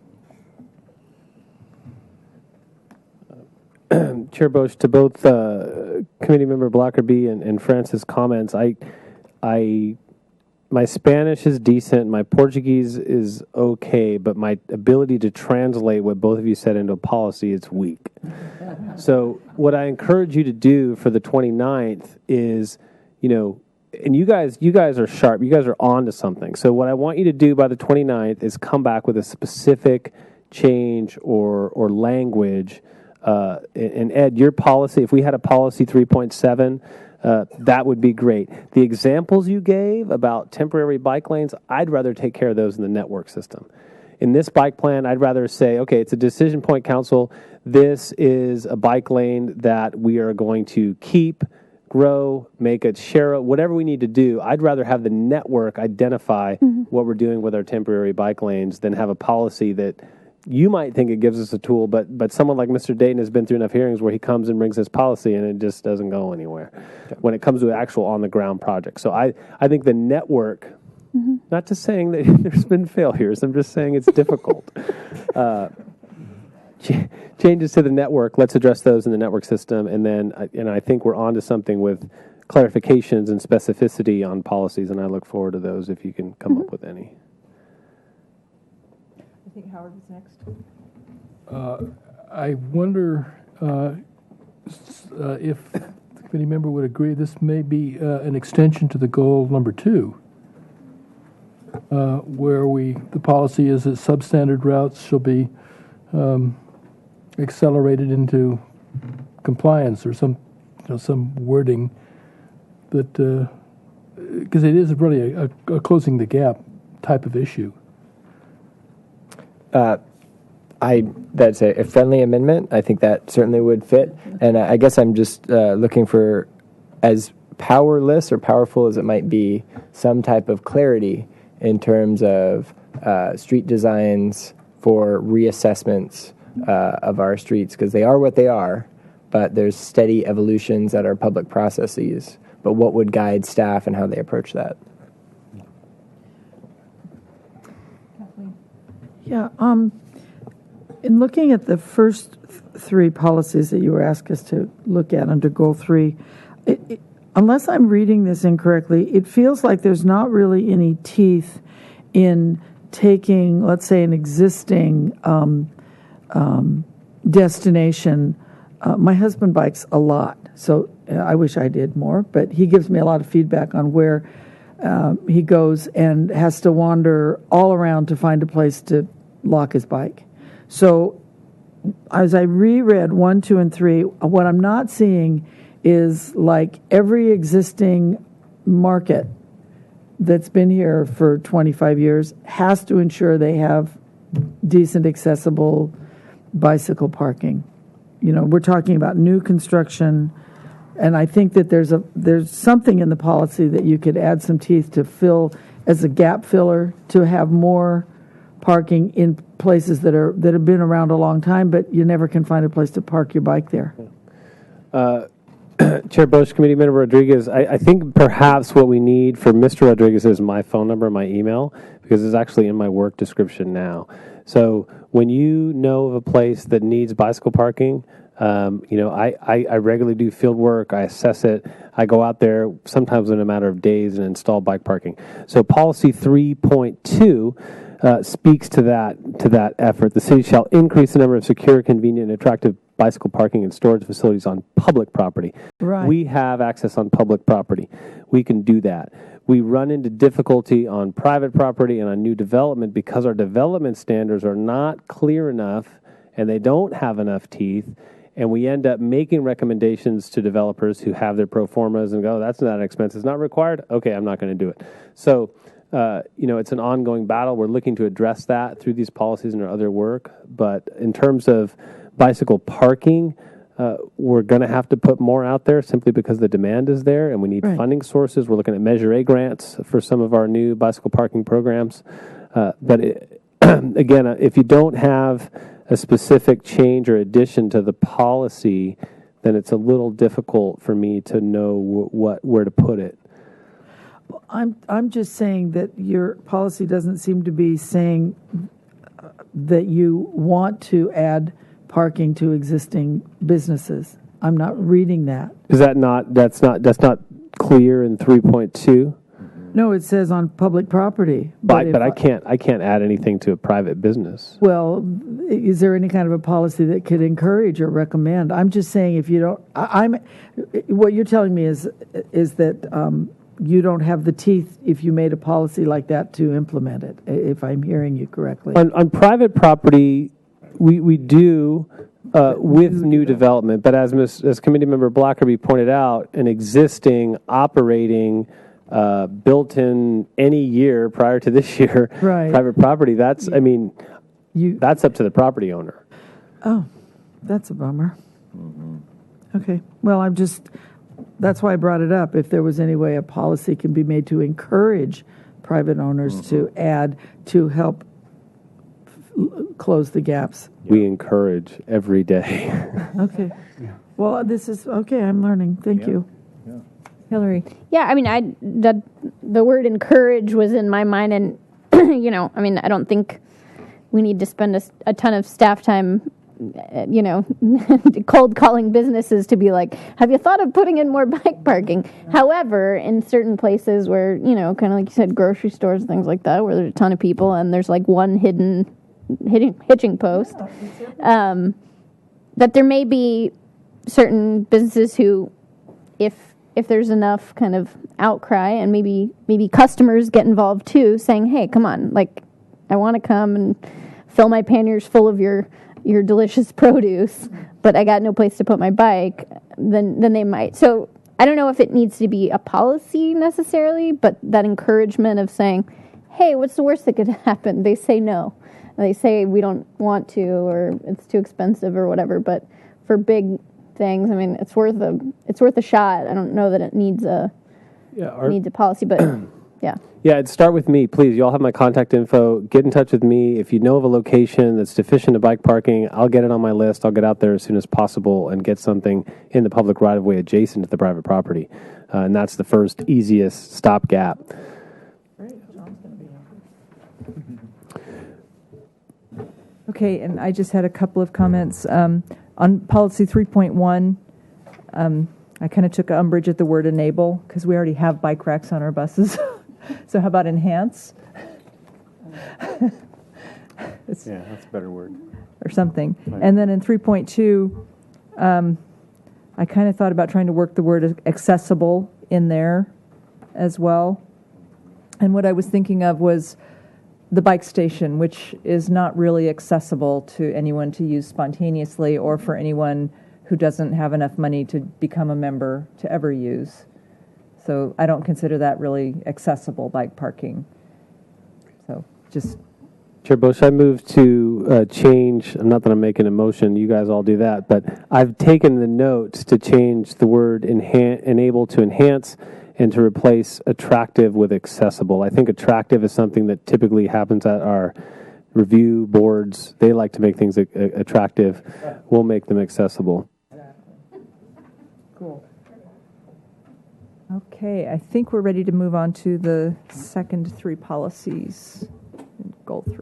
Chair Bosch, to both committee member Blackerby and Francis' comments, my Spanish is decent, my Portuguese is okay, but my ability to translate what both of you said into a policy, it's weak. So what I encourage you to do for the 29th is, and you guys are sharp, you guys are on to something. So what I want you to do by the 29th is come back with a specific change or language. And Ed, your policy, if we had a policy 3.7, that would be great. The examples you gave about temporary bike lanes, I'd rather take care of those in the network system. In this bike plan, I'd rather say, okay, it's a decision point, council. This is a bike lane that we are going to keep, grow, make it share, whatever we need to do. I'd rather have the network identify what we're doing with our temporary bike lanes than have a policy that you might think it gives us a tool, but someone like Mr. Dayton has been through enough hearings where he comes and brings his policy and it just doesn't go anywhere when it comes to actual on-the-ground projects. So I think the network, not just saying that there's been failures, I'm just saying it's difficult. Changes to the network, let's address those in the network system, and then I think we're on to something with clarifications and specificity on policies, and I look forward to those if you can come up with any. I think Howard was next. I wonder if the committee member would agree this may be an extension to the goal number 2, where the policy is that substandard routes shall be accelerated into compliance, or some wording that, because it is really a closing the gap type of issue. That's a friendly amendment. I think that certainly would fit. And I guess I'm just looking for, as powerless or powerful as it might be, some type of clarity in terms of street designs for reassessments of our streets, because they are what they are, but there's steady evolutions that are public processes. But what would guide staff and how they approach that? Yeah, in looking at the first three policies that you were asked us to look at under goal 3, unless I'm reading this incorrectly, it feels like there's not really any teeth in taking, let's say, an existing destination. My husband bikes a lot, so I wish I did more, but he gives me a lot of feedback on where he goes and has to wander all around to find a place to lock his bike. So as I reread 1, 2, and 3, what I'm not seeing is like every existing market that's been here for 25 years has to ensure they have decent, accessible bicycle parking. You know, we're talking about new construction, and I think that there's something in the policy that you could add some teeth to fill as a gap filler to have more parking in places that have been around a long time, but you never can find a place to park your bike there. Chair Bosch, Committee Member Rodriguez, I think perhaps what we need for Mr. Rodriguez is my phone number, my email, because it's actually in my work description now. So when you know of a place that needs bicycle parking, I regularly do field work. I assess it. I go out there sometimes in a matter of days and install bike parking. So policy 3.2 speaks to that effort. The city shall increase the number of secure, convenient, and attractive bicycle parking and storage facilities on public property. Right. We have access on public property. We can do that. We run into difficulty on private property and on new development because our development standards are not clear enough and they don't have enough teeth. And we end up making recommendations to developers who have their pro formas and go, that's not an expense. It's not required. Okay, I'm not going to do it. So, it's an ongoing battle. We're looking to address that through these policies and our other work. But in terms of bicycle parking, we're going to have to put more out there simply because the demand is there and we need funding sources. We're looking at Measure A grants for some of our new bicycle parking programs. Again, if you don't have a specific change or addition to the policy, then it's a little difficult for me to know where to put it. I'm just saying that your policy doesn't seem to be saying that you want to add parking to existing businesses. I'm not reading that. Is that not? That's not clear in 3.2. No, it says on public property. But I can't add anything to a private business. Well, is there any kind of a policy that could encourage or recommend? I'm just saying if you don't, what you're telling me is that you don't have the teeth if you made a policy like that to implement it, if I'm hearing you correctly. On private property, we do with new development, but as Committee Member Blackerby pointed out, an existing operating built-in any year prior to this year private property, that's up to the property owner. Oh, that's a bummer. Okay, well, that's why I brought it up. If there was any way a policy can be made to encourage private owners to add to help close the gaps. We encourage every day. Okay. Well, this is okay. I'm learning. Thank you. Hillary. Yeah, the word encourage was in my mind, and I don't think we need to spend a ton of staff time, cold calling businesses to be like, have you thought of putting in more bike parking? However, in certain places where, kind of like you said, grocery stores, things like that, where there's a ton of people and there's like one hidden hitching post, that there may be certain businesses who, if there's enough kind of outcry and maybe customers get involved too, saying, hey, come on, like, I want to come and fill my panniers full of your delicious produce, but I got no place to put my bike, then they might. So I don't know if it needs to be a policy necessarily, but that encouragement of saying, hey, what's the worst that could happen? They say no. They say we don't want to, or it's too expensive or whatever, but for big things, it's worth a shot. I don't know that it needs a policy, but Yeah. Yeah, it'd start with me, please. You all have my contact info. Get in touch with me. If you know of a location that's deficient of bike parking, I'll get it on my list. I'll get out there as soon as possible and get something in the public right-of-way adjacent to the private property. And that's the first, easiest stopgap. Okay, and I just had a couple of comments. On policy 3.1, I kind of took umbrage at the word enable because we already have bike racks on our buses. So how about enhance? Yeah, that's a better word. Or something. Right. And then in 3.2, I kind of thought about trying to work the word accessible in there as well. And what I was thinking of was the bike station, which is not really accessible to anyone to use spontaneously or for anyone who doesn't have enough money to become a member to ever use. So I don't consider that really accessible bike parking. So just... Chair Bush, I move to change, not that I'm making a motion, you guys all do that, but I've taken the note to change the word enable to enhance and to replace attractive with accessible. I think attractive is something that typically happens at our review boards. They like to make things attractive. We'll make them accessible. Cool. Okay, I think we're ready to move on to the second three policies. Goal 3.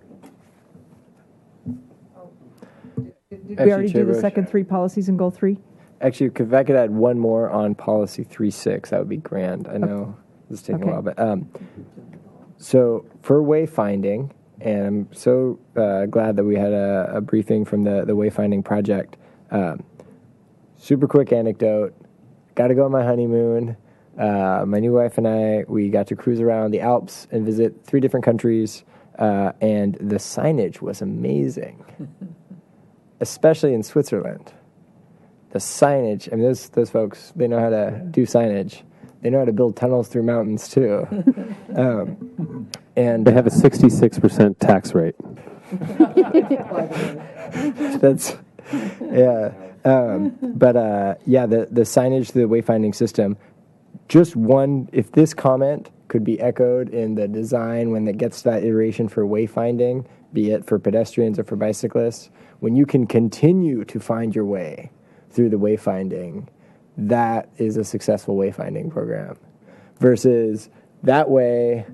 Did we already do the second 3 policies in Goal 3? Actually, if I could add one more on policy 3.6, that would be grand. I know this is taking a while, but so for wayfinding, and I'm so glad that we had a briefing from the wayfinding project. Super quick anecdote. Got to go on my honeymoon. My new wife and I, we got to cruise around the Alps and visit 3 different countries, and the signage was amazing, especially in Switzerland. The signage, I mean, those folks, they know how to do signage. They know how to build tunnels through mountains, too. And they have a 66% tax rate. That's, yeah. The signage, the wayfinding system, just one, if this comment could be echoed in the design when it gets to that iteration for wayfinding, be it for pedestrians or for bicyclists, when you can continue to find your way through the wayfinding, that is a successful wayfinding program. Versus that way,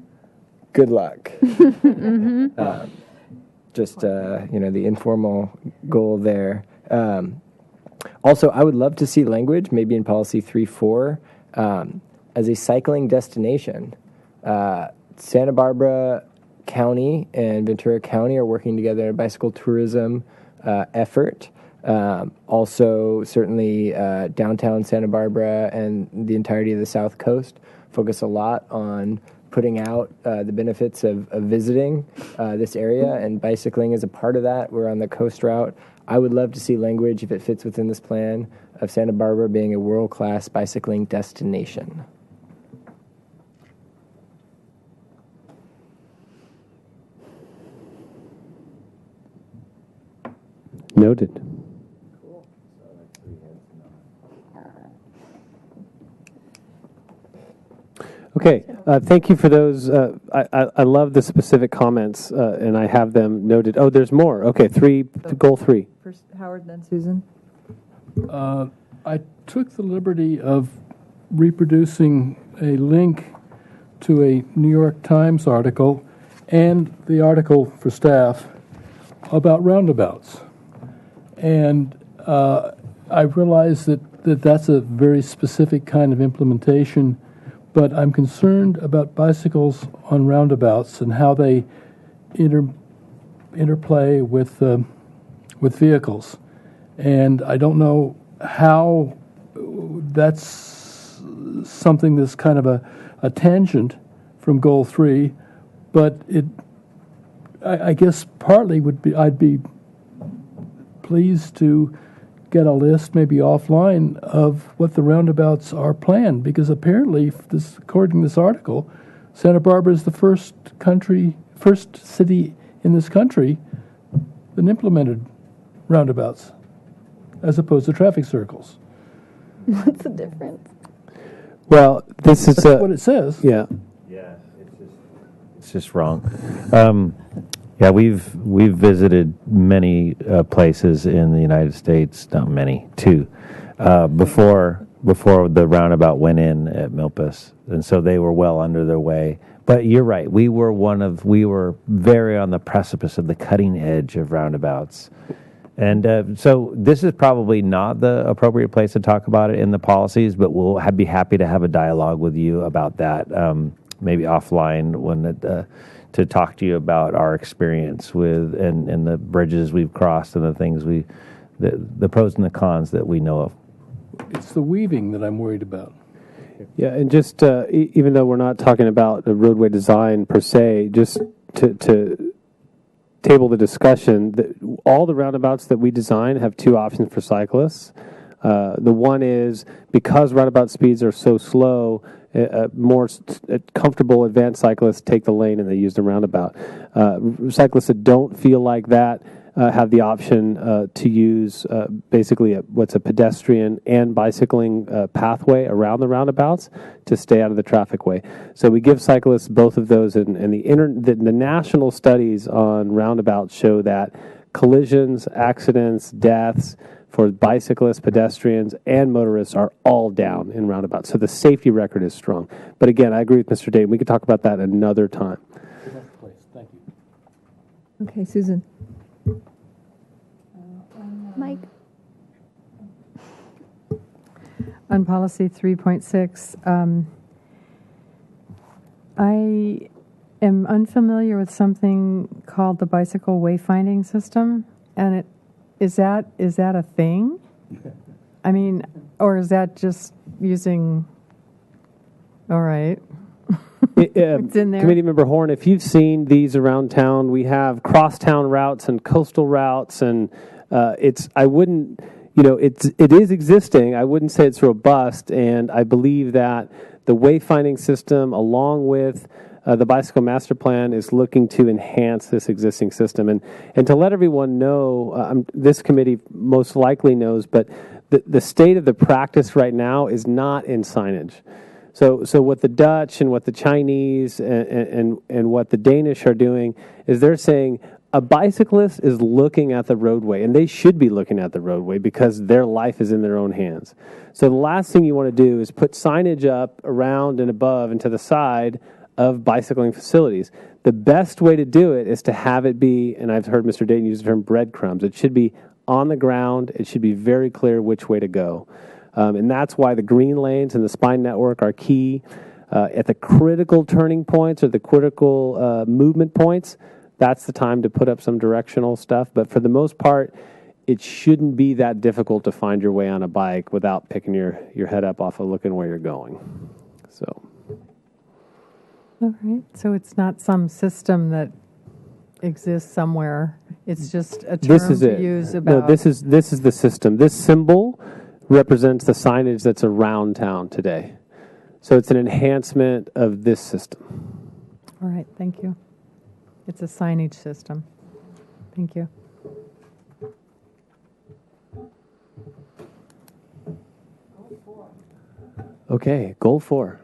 good luck. Mm-hmm. The informal goal there. Also, I would love to see language, maybe in policy 3.4, as a cycling destination. Santa Barbara County and Ventura County are working together in a bicycle tourism effort. Also, certainly downtown Santa Barbara and the entirety of the South Coast focus a lot on putting out the benefits of visiting this area, and bicycling is a part of that. We're on the coast route. I would love to see language, if it fits within this plan, of Santa Barbara being a world-class bicycling destination. Noted. Okay, thank you for those. I love the specific comments, and I have them noted. Oh, there's more. Okay, goal 3. First Howard, then Susan. I took the liberty of reproducing a link to a New York Times article and the article for staff about roundabouts. And I realize that's a very specific kind of implementation, but I'm concerned about bicycles on roundabouts and how they interplay with vehicles. And I don't know how that's something that's kind of a tangent from Goal 3, but I guess partly I'd be pleased to get a list, maybe offline, of what the roundabouts are planned, because apparently, according to this article, Santa Barbara is the first city in this country that implemented roundabouts, as opposed to traffic circles. What's the difference? Well, this is That's what it says. Yeah. Yeah, it's It's just wrong. Yeah, we've visited many places in the United States, not many, two, before the roundabout went in at Milpas, and so they were well under their way. But you're right, we were very on the precipice of the cutting edge of roundabouts. And so this is probably not the appropriate place to talk about it in the policies, but we'll be happy to have a dialogue with you about that, maybe offline to talk to you about our experience with and the bridges we've crossed and the things the pros and the cons that we know of. It's the weaving that I'm worried about. Yeah, and just even though we're not talking about the roadway design per se, just to table the discussion, all the roundabouts that we design have two options for cyclists. The one is because roundabout speeds are so slow, more comfortable advanced cyclists take the lane and they use the roundabout. Cyclists that don't feel like that have the option to use basically what's a pedestrian and bicycling pathway around the roundabouts to stay out of the traffic way. So we give cyclists both of those, and the national studies on roundabouts show that collisions, accidents, deaths for bicyclists, pedestrians, and motorists are all down in roundabouts. So the safety record is strong. But again, I agree with Mr. Dayton. We could talk about that another time. Thank you. Okay, Susan. Mike? On policy 3.6, I am unfamiliar with something called the bicycle wayfinding system, and is that a thing? I mean, or is that just using? All right. It's in there. Committee Member Horn, if you've seen these around town, we have crosstown routes and coastal routes, and I wouldn't, it is existing. I wouldn't say it's robust, and I believe that the wayfinding system, along with the bicycle master plan, is looking to enhance this existing system. And to let everyone know, this committee most likely knows, but the state of the practice right now is not in signage. So what the Dutch and what the Chinese and what the Danish are doing is they're saying a bicyclist is looking at the roadway, and they should be looking at the roadway because their life is in their own hands. So the last thing you want to do is put signage up around and above and to the side of bicycling facilities. The best way to do it is to have it be, and I've heard Mr. Dayton use the term breadcrumbs, it should be on the ground. It should be very clear which way to go. And that's why the green lanes and the spine network are key. At the critical turning points or the critical movement points, that's the time to put up some directional stuff. But for the most part, it shouldn't be that difficult to find your way on a bike without picking your head up off of looking where you're going. So. All right. So it's not some system that exists somewhere. It's just a term to use about. No, this is the system. This symbol represents the signage that's around town today. So it's an enhancement of this system. All right. Thank you. It's a signage system. Thank you. Okay, goal 4.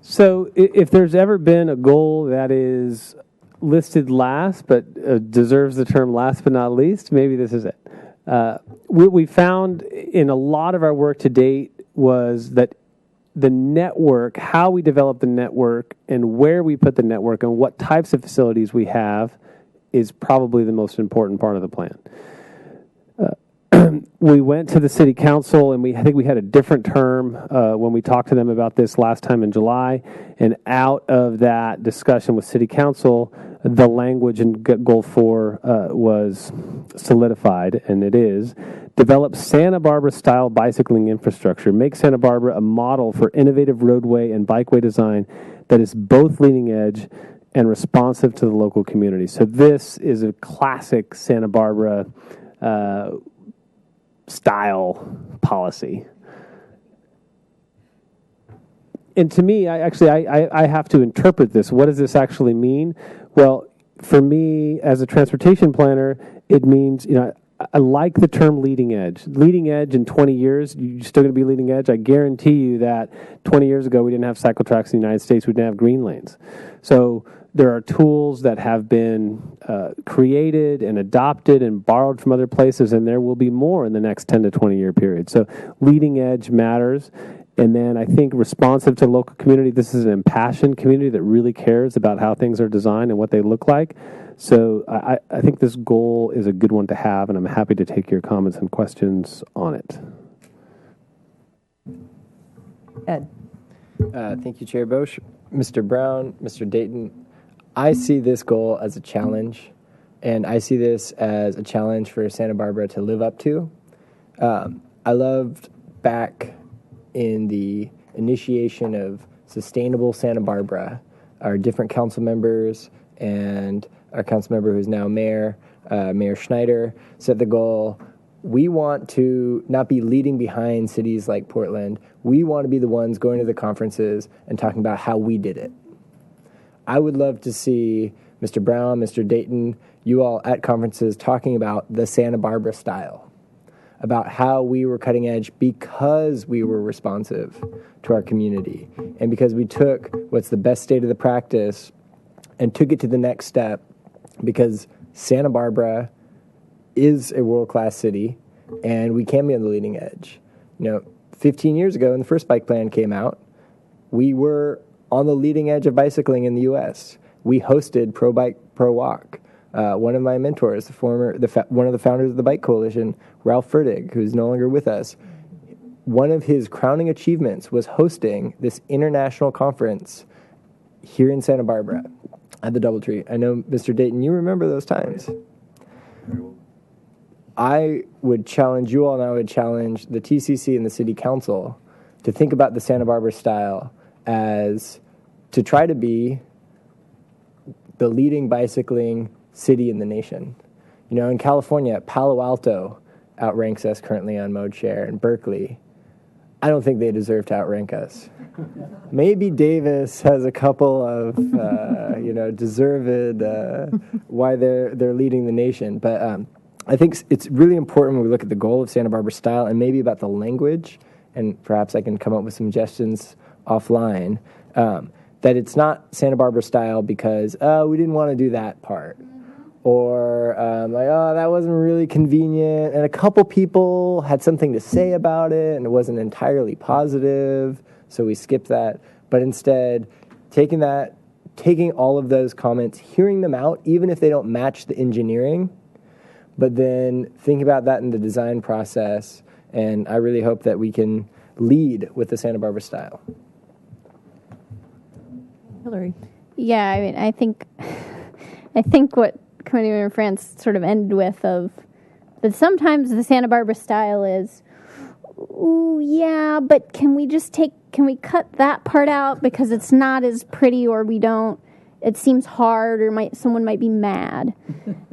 So if there's ever been a goal that is listed last but deserves the term last but not least, maybe this is it. What we found in a lot of our work to date was that the network, how we develop the network and where we put the network and what types of facilities we have is probably the most important part of the plan. We went to the city council, and I think we had a different term when we talked to them about this last time in July. And out of that discussion with city council, the language in goal 4 was solidified, and it is: develop Santa Barbara-style bicycling infrastructure. Make Santa Barbara a model for innovative roadway and bikeway design that is both leading edge and responsive to the local community. So this is a classic Santa Barbara style policy. And to me, I have to interpret this. What does this actually mean? Well, for me, as a transportation planner, it means, I like the term leading edge. Leading edge in 20 years, you're still going to be leading edge. I guarantee you that 20 years ago, we didn't have cycle tracks in the United States. We didn't have green lanes. So there are tools that have been created and adopted and borrowed from other places, and there will be more in the next 10 to 20 year period. So leading edge matters. And then I think responsive to local community, this is an impassioned community that really cares about how things are designed and what they look like. So I think this goal is a good one to have, and I'm happy to take your comments and questions on it. Ed. Thank you, Chair Bosch. Mr. Brown, Mr. Dayton, I see this goal as a challenge, and I see this as a challenge for Santa Barbara to live up to. I loved back in the initiation of Sustainable Santa Barbara, our different council members and our council member who's now mayor, Mayor Schneider, set the goal. We want to not be leading behind cities like Portland. We want to be the ones going to the conferences and talking about how we did it. I would love to see Mr. Brown, Mr. Dayton, you all at conferences talking about the Santa Barbara style, about how we were cutting edge because we were responsive to our community and because we took what's the best state of the practice and took it to the next step, because Santa Barbara is a world-class city and we can be on the leading edge. 15 years ago when the first bike plan came out, we were on the leading edge of bicycling in the U.S. We hosted Pro Bike, Pro Walk. One of my mentors, one of the founders of the Bike Coalition, Ralph Fertig, who's no longer with us, one of his crowning achievements was hosting this international conference here in Santa Barbara at the DoubleTree. I know, Mr. Dayton, you remember those times. I would challenge you all, and I would challenge the TCC and the City Council to think about the Santa Barbara style as to try to be the leading bicycling city in the nation. In California, Palo Alto outranks us currently on mode share, and Berkeley, I don't think they deserve to outrank us. Maybe Davis has a couple of, deserved why they're leading the nation. But I think it's really important when we look at the goal of Santa Barbara style and maybe about the language, and perhaps I can come up with some suggestions offline, that it's not Santa Barbara style because, we didn't want to do that part. Or that wasn't really convenient, and a couple people had something to say about it, and it wasn't entirely positive, so we skipped that. But instead, taking all of those comments, hearing them out, even if they don't match the engineering, but then think about that in the design process, and I really hope that we can lead with the Santa Barbara style. Hillary. Yeah, I mean, I think what Committee Member France sort of ended with of that sometimes the Santa Barbara style is, ooh, yeah, but can we cut that part out because it's not as pretty, or it seems hard, or someone might be mad.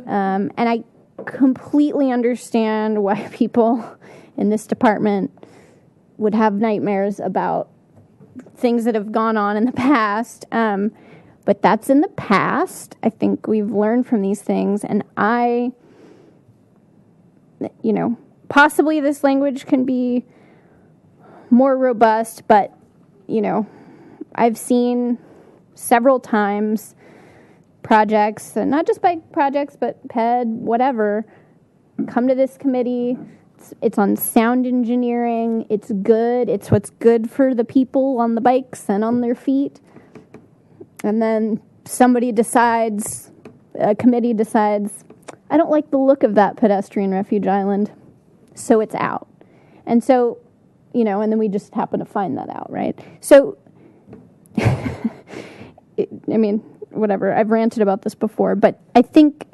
And I completely understand why people in this department would have nightmares about things that have gone on in the past. But that's in the past. I think we've learned from these things. And possibly this language can be more robust, but, I've seen several times projects, and not just bike projects, but PED, whatever, come to this committee. It's on sound engineering. It's good. It's what's good for the people on the bikes and on their feet. And then a committee decides, I don't like the look of that pedestrian refuge island, so it's out. And so, and then we just happen to find that out, right? So, whatever, I've ranted about this before, but I think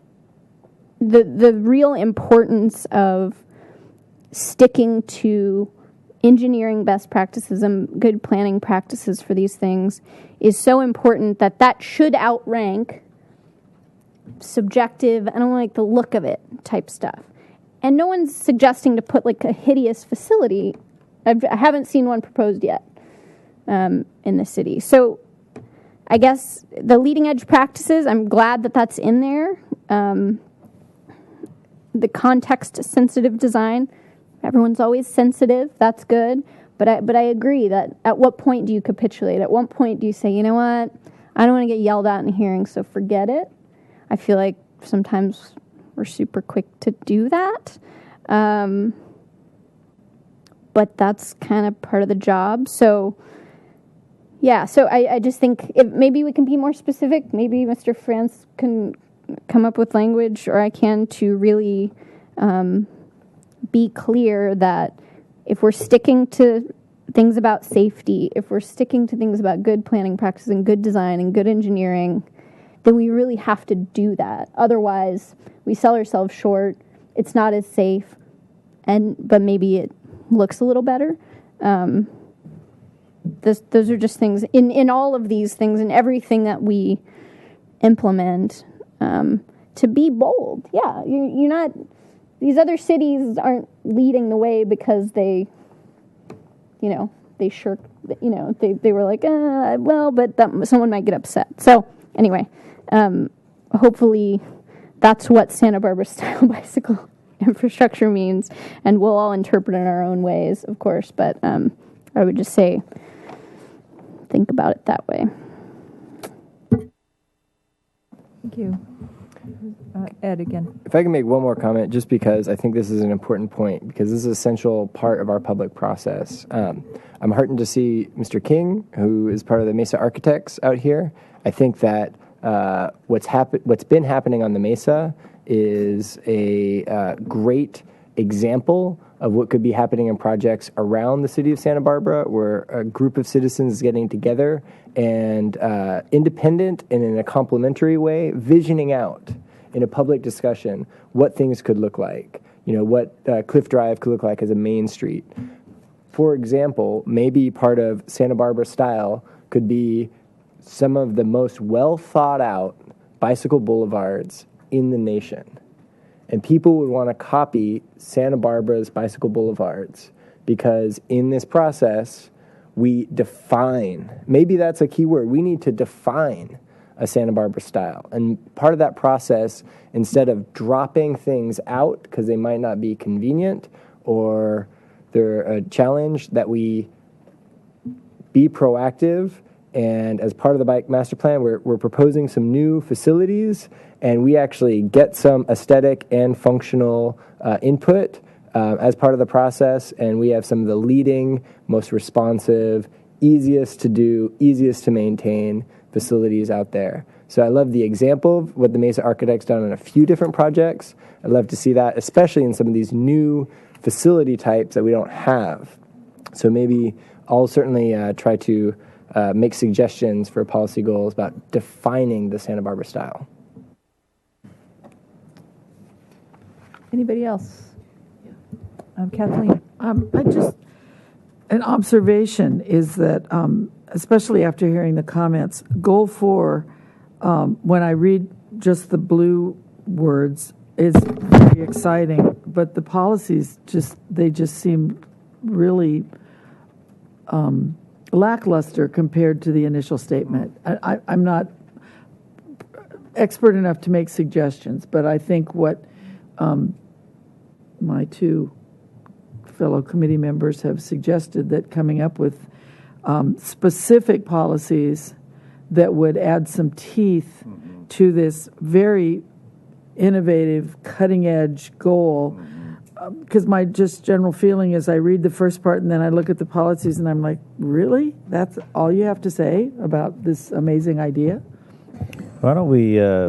the real importance of sticking to engineering best practices and good planning practices for these things is so important that should outrank subjective, I don't like the look of it type stuff. And no one's suggesting to put like a hideous facility. I haven't seen one proposed yet in the city. So I guess the leading edge practices, I'm glad that that's in there. the context sensitive design. Everyone's always sensitive. That's good. But I agree that at what point do you capitulate? At what point do you say, you know what? I don't want to get yelled at in hearings, so forget it. I feel like sometimes we're super quick to do that. But that's kind of part of the job. So, yeah, so I just think maybe we can be more specific. Maybe Mr. France can come up with language, or I can, to really be clear that if we're sticking to things about safety, if we're sticking to things about good planning practices and good design and good engineering, then we really have to do that. Otherwise, we sell ourselves short. It's not as safe, but maybe it looks a little better. Those are just things in all of these things and everything that we implement, to be bold. Yeah, you're not. These other cities aren't leading the way because they shirk. They were like, but someone might get upset. So anyway, hopefully that's what Santa Barbara style bicycle infrastructure means, and we'll all interpret it in our own ways, of course, but I would just say think about it that way. Thank you. Ed, again. If I can make one more comment, just because I think this is an important point, because this is an essential part of our public process. I'm heartened to see Mr. King, who is part of the Mesa Architects, out here. I think that what's been happening on the Mesa is a great example of what could be happening in projects around the city of Santa Barbara, where a group of citizens is getting together and independent and in a complementary way, visioning out in a public discussion what things could look like, what Cliff Drive could look like as a main street. For example, maybe part of Santa Barbara style could be some of the most well thought out bicycle boulevards in the nation. And people would want to copy Santa Barbara's bicycle boulevards because in this process, we define, maybe that's a key word, we need to define a Santa Barbara style. And part of that process, instead of dropping things out because they might not be convenient or they're a challenge, that we be proactive. And as part of the Bike Master Plan, we're proposing some new facilities, and we actually get some aesthetic and functional input as part of the process. And we have some of the leading, most responsive, easiest to do, easiest to maintain facilities out there. So I love the example of what the Mesa Architects done on a few different projects. I'd love to see that, especially in some of these new facility types that we don't have. So maybe I'll certainly try to make suggestions for policy goals about defining the Santa Barbara style. Anybody else? Kathleen. An observation is that, especially after hearing the comments, goal 4, when I read just the blue words, is very exciting, but the policies just seem really lackluster compared to the initial statement. I'm not expert enough to make suggestions, but I think what my two fellow committee members have suggested, that coming up with specific policies that would add some teeth to this very innovative, cutting-edge goal. Because my just general feeling is I read the first part and then I look at the policies and I'm like, really? That's all you have to say about this amazing idea? Why don't we? I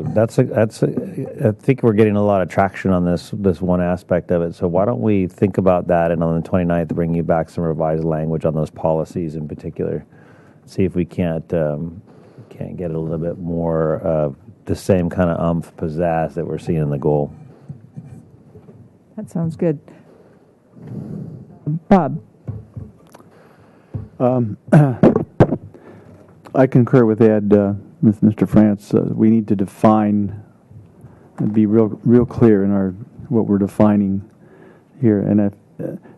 think we're getting a lot of traction on this one aspect of it. So why don't we think about that, and on the 29th, bring you back some revised language on those policies in particular. See if we can't get a little bit more the same kind of pizzazz that we're seeing in the goal. That sounds good. Bob. I concur with Ed, with Mr. France. We need to define and be real clear in what we're defining here. And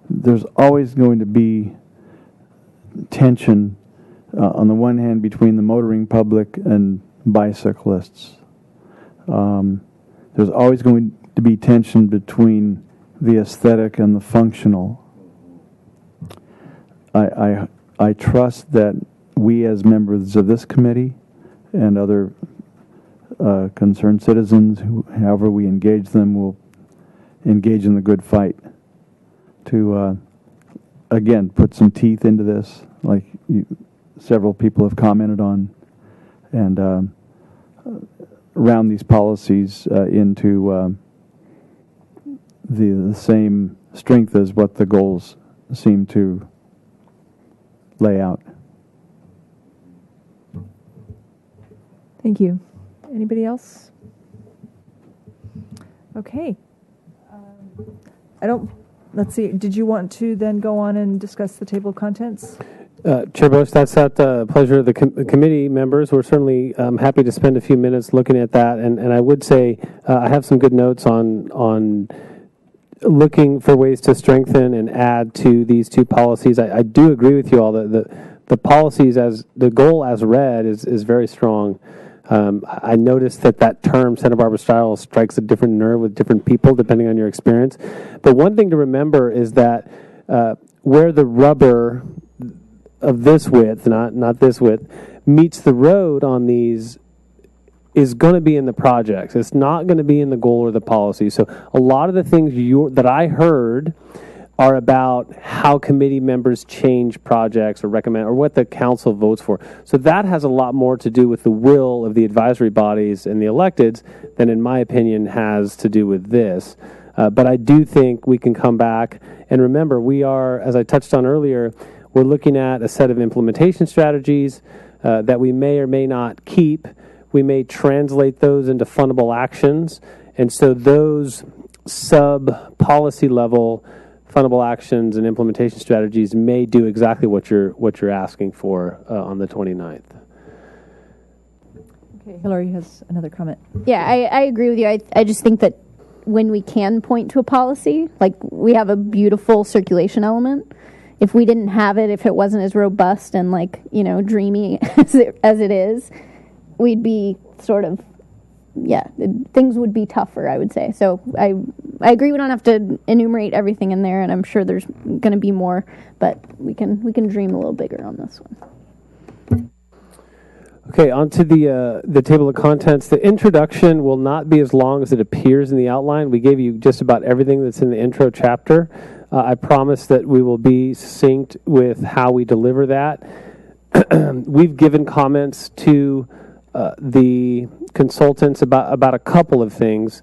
there's always going to be tension on the one hand between the motoring public and bicyclists. There's always going to be tension between the aesthetic and the functional. I trust that we as members of this committee and other concerned citizens, however we engage them, will engage in the good fight to, again, put some teeth into this, like several people have commented on, and round these policies into the same strength as what the goals seem to lay out. Thank you. Anybody else? Okay. Let's see, did you want to then go on and discuss the table of contents? Chair Bosch, that's at the pleasure of the committee members. We're certainly happy to spend a few minutes looking at that. And I would say I have some good notes on looking for ways to strengthen and add to these two policies. I do agree with you all that the policies, as the goal as read, is very strong. I noticed that term Santa Barbara style strikes a different nerve with different people depending on your experience. But one thing to remember is that where the rubber of this width, not this width, meets the road on these is going to be in the projects. It's not going to be in the goal or the policy. So a lot of the things that I heard are about how committee members change projects or recommend, or what the council votes for. So that has a lot more to do with the will of the advisory bodies and the electeds than, in my opinion, has to do with this. But I do think we can come back and remember, we are, as I touched on earlier, we're looking at a set of implementation strategies that we may or may not keep. We may translate those into fundable actions. And so those sub-policy level fundable actions and implementation strategies may do exactly what you're asking for on the 29th. Okay, Hillary has another comment. Yeah, I agree with you. I just think that when we can point to a policy, like we have a beautiful circulation element. If we didn't have it, if it wasn't as robust and dreamy as it is, we'd be sort of, things would be tougher, I would say. So I agree we don't have to enumerate everything in there, and I'm sure there's going to be more, but we can dream a little bigger on this one. Okay, on to the table of contents. The introduction will not be as long as it appears in the outline. We gave you just about everything that's in the intro chapter. I promise that we will be succinct with how we deliver that. We've given comments to the consultants about a couple of things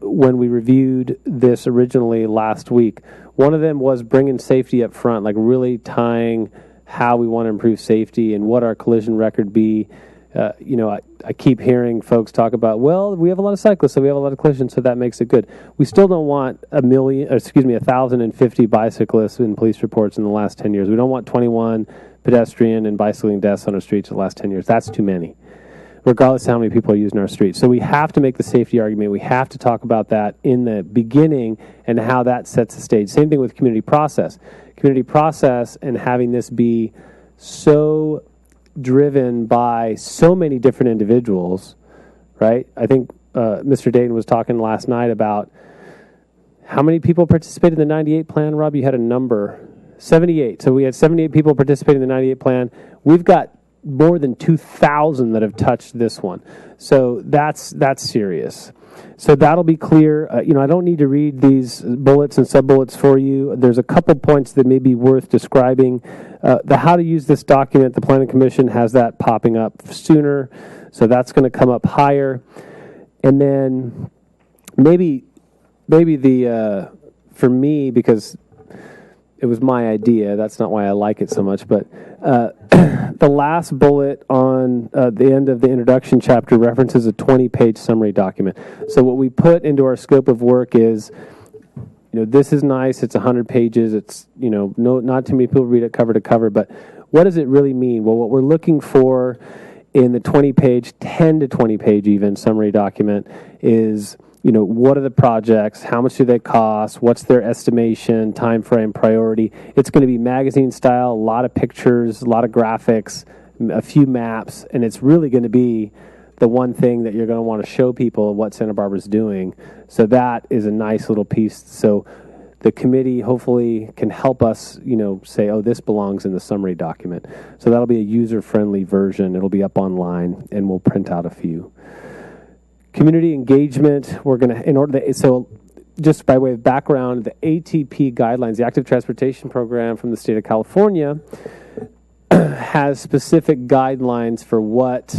when we reviewed this originally last week. One of them was bringing safety up front, like really tying how we want to improve safety and what our collision record be. I keep hearing folks talk about, well, we have a lot of cyclists, so we have a lot of collisions, so that makes it good. We still don't want 1,050 bicyclists in police reports in the last 10 years. We don't want 21 pedestrian and bicycling deaths on our streets in the last 10 years. That's too many, regardless of how many people are using our streets. So we have to make the safety argument. We have to talk about that in the beginning and how that sets the stage. Same thing with community process. Community process and having this be so driven by so many different individuals, right? I think Mr. Dayton was talking last night about how many people participated in the 98 plan. Rob, you had a number, 78. So we had 78 people participating in the 98 plan. We've got more than 2,000 that have touched this one. So that's serious. So that'll be clear. I don't need to read these bullets and sub-bullets for you. There's a couple points that may be worth describing. The how to use this document, the Planning Commission has that popping up sooner. So that's going to come up higher. And then maybe for me, because it was my idea, that's not why I like it so much, but the last bullet on the end of the introduction chapter references a 20-page summary document. So what we put into our scope of work is, this is nice, it's 100 pages, it's, not too many people read it cover to cover, but what does it really mean? Well, what we're looking for in the 20-page, 10 to 20-page even summary document is, what are the projects? How much do they cost? What's their estimation, time frame, priority? It's going to be magazine style, a lot of pictures, a lot of graphics, a few maps, and it's really going to be the one thing that you're going to want to show people what Santa Barbara's doing. So that is a nice little piece. So the committee hopefully can help us, say, oh, this belongs in the summary document. So that'll be a user-friendly version. It'll be up online, and we'll print out a few. Community engagement, we're going to, so just by way of background, the ATP guidelines, the Active Transportation Program from the state of California, has specific guidelines for what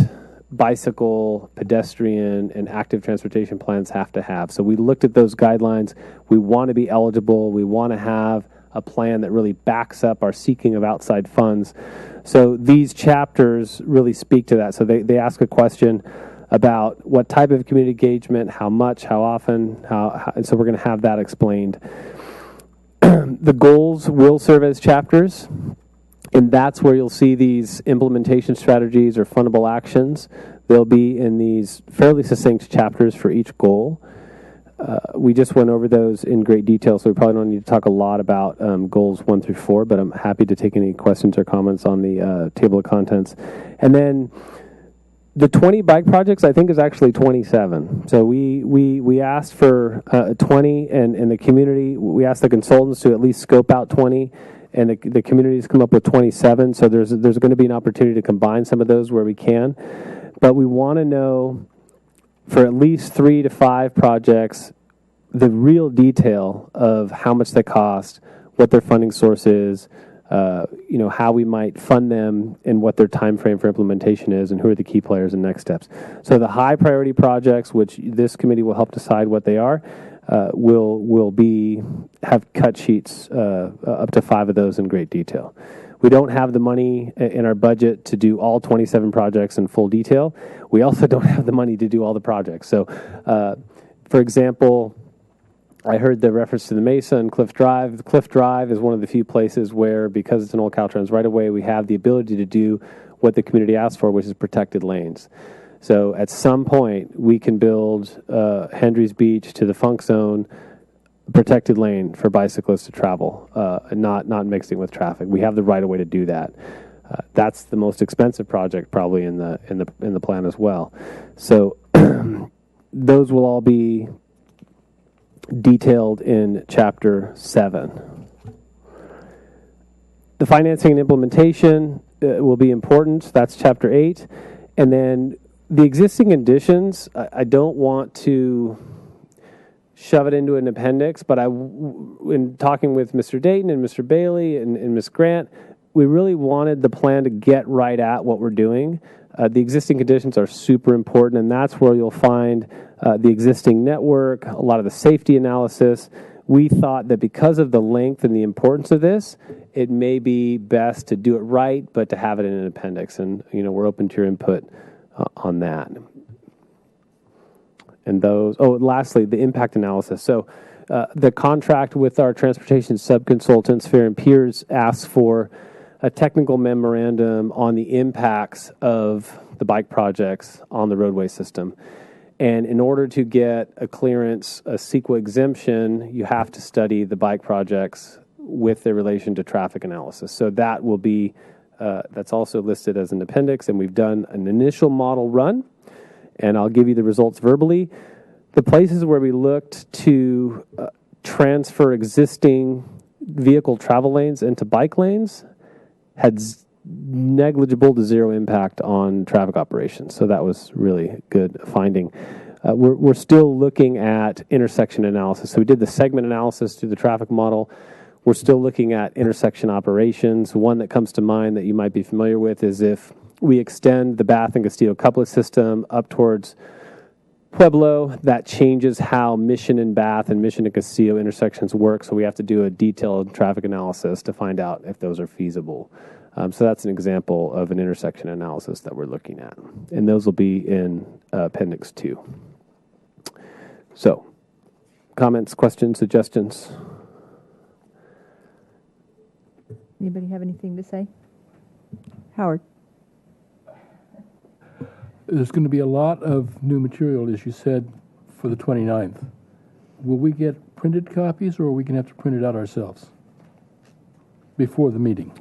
bicycle, pedestrian, and active transportation plans have to have. So we looked at those guidelines. We want to be eligible. We want to have a plan that really backs up our seeking of outside funds. So these chapters really speak to that. So they ask a question about what type of community engagement, how much, how often, and so we're going to have that explained. The goals will serve as chapters, and that's where you'll see these implementation strategies or fundable actions. They'll be in these fairly succinct chapters for each goal. We just went over those in great detail, so we probably don't need to talk a lot about goals 1 through 4, but I'm happy to take any questions or comments on the table of contents. And then the 20 bike projects, I think, is actually 27. So we asked for 20, and the community, we asked the consultants to at least scope out 20, and the community's come up with 27. So there's going to be an opportunity to combine some of those where we can. But we want to know, for at least 3 to 5 projects, the real detail of how much they cost, what their funding source is, how we might fund them, and what their time frame for implementation is, and who are the key players and next steps. So the high priority projects, which this committee will help decide what they are, will have cut sheets, up to 5 of those in great detail. We don't have the money in our budget to do all 27 projects in full detail. We also don't have the money to do all the projects. So, for example, I heard the reference to the Mesa and Cliff Drive. Cliff Drive is one of the few places where, because it's an old Caltrans right away, we have the ability to do what the community asked for, which is protected lanes. So at some point, we can build Hendry's Beach to the Funk Zone protected lane for bicyclists to travel, not mixing with traffic. We have the right of way to do that. That's the most expensive project probably in the plan as well. So those will all be detailed in Chapter 7. The financing and implementation will be important. That's Chapter 8. And then the existing conditions, I don't want to shove it into an appendix, but in talking with Mr. Dayton and Mr. Bailey and Ms. Grant, we really wanted the plan to get right at what we're doing. The existing conditions are super important, and that's where you'll find the existing network, a lot of the safety analysis. We thought that because of the length and the importance of this, it may be best to do it right, but to have it in an appendix. And, we're open to your input on that. And lastly, the impact analysis. So the contract with our transportation subconsultants, Fair and Piers, asks for a technical memorandum on the impacts of the bike projects on the roadway system. And in order to get a clearance, a CEQA exemption, you have to study the bike projects with their relation to traffic analysis. So that will be, that's also listed as an appendix, and we've done an initial model run, and I'll give you the results verbally. The places where we looked to transfer existing vehicle travel lanes into bike lanes had negligible to zero impact on traffic operations. So that was really good finding. We're still looking at intersection analysis. So we did the segment analysis through the traffic model. We're still looking at intersection operations. One that comes to mind that you might be familiar with is if we extend the Bath and Castillo couplet system up towards Pueblo, that changes how Mission and Bath and Mission and Castillo intersections work. So we have to do a detailed traffic analysis to find out if those are feasible. So that's an example of an intersection analysis that we're looking at. And those will be in Appendix 2. So, comments, questions, suggestions? Anybody have anything to say? Howard? There's going to be a lot of new material, as you said, for the 29th. Will we get printed copies, or are we going to have to print it out ourselves before the meeting?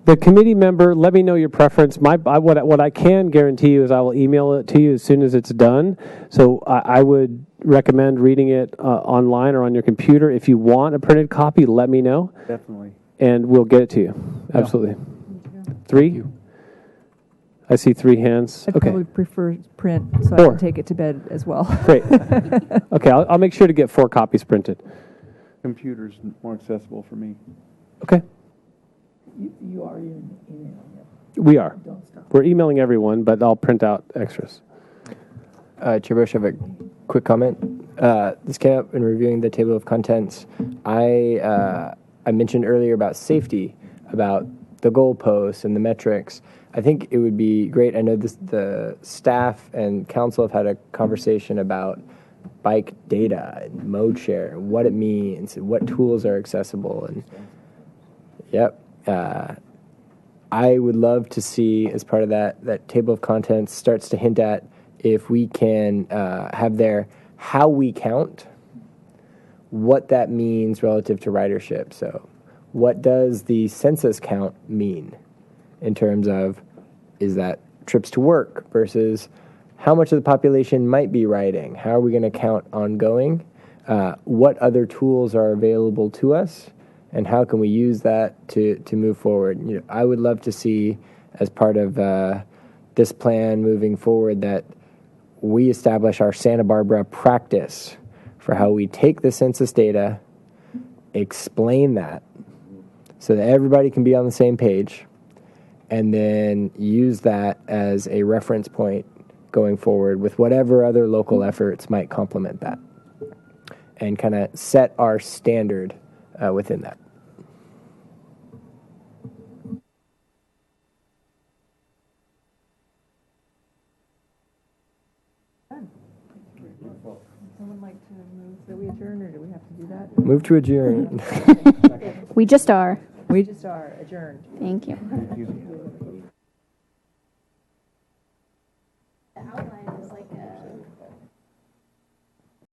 the committee member, let me know your preference. What I can guarantee you is I will email it to you as soon as it's done. So I would recommend reading it online or on your computer. If you want a printed copy, let me know. Definitely. And we'll get it to you. Absolutely. 3? I see 3 hands. I'd Okay. probably prefer print so I 4. can take it to bed as well. Great. Okay, I'll make sure to get 4 copies printed. Computer's more accessible for me. Okay. You are emailing it. We are. Don't stop. We're emailing everyone, but I'll print out extras. Chair Bush, I have a quick comment. This came up in reviewing the table of contents. I mentioned earlier about safety, about the goalposts and the metrics. I think it would be great. I know the staff and council have had a conversation about bike data and mode share and what it means and what tools are accessible. And yep. I would love to see, as part of that table of contents starts to hint at if we can have there how we count, what that means relative to ridership. So what does the census count mean in terms of, is that trips to work versus how much of the population might be riding? How are we going to count ongoing? What other tools are available to us? And how can we use that to move forward? You know, I would love to see, as part of this plan moving forward, that we establish our Santa Barbara practice for how we take the census data, explain that, so that everybody can be on the same page, and then use that as a reference point going forward with whatever other local efforts might complement that, and kind of set our standard within that. Someone like to move that we adjourn, or do we have to do that? Move to adjourn. We just are. We just are adjourned. Thank you.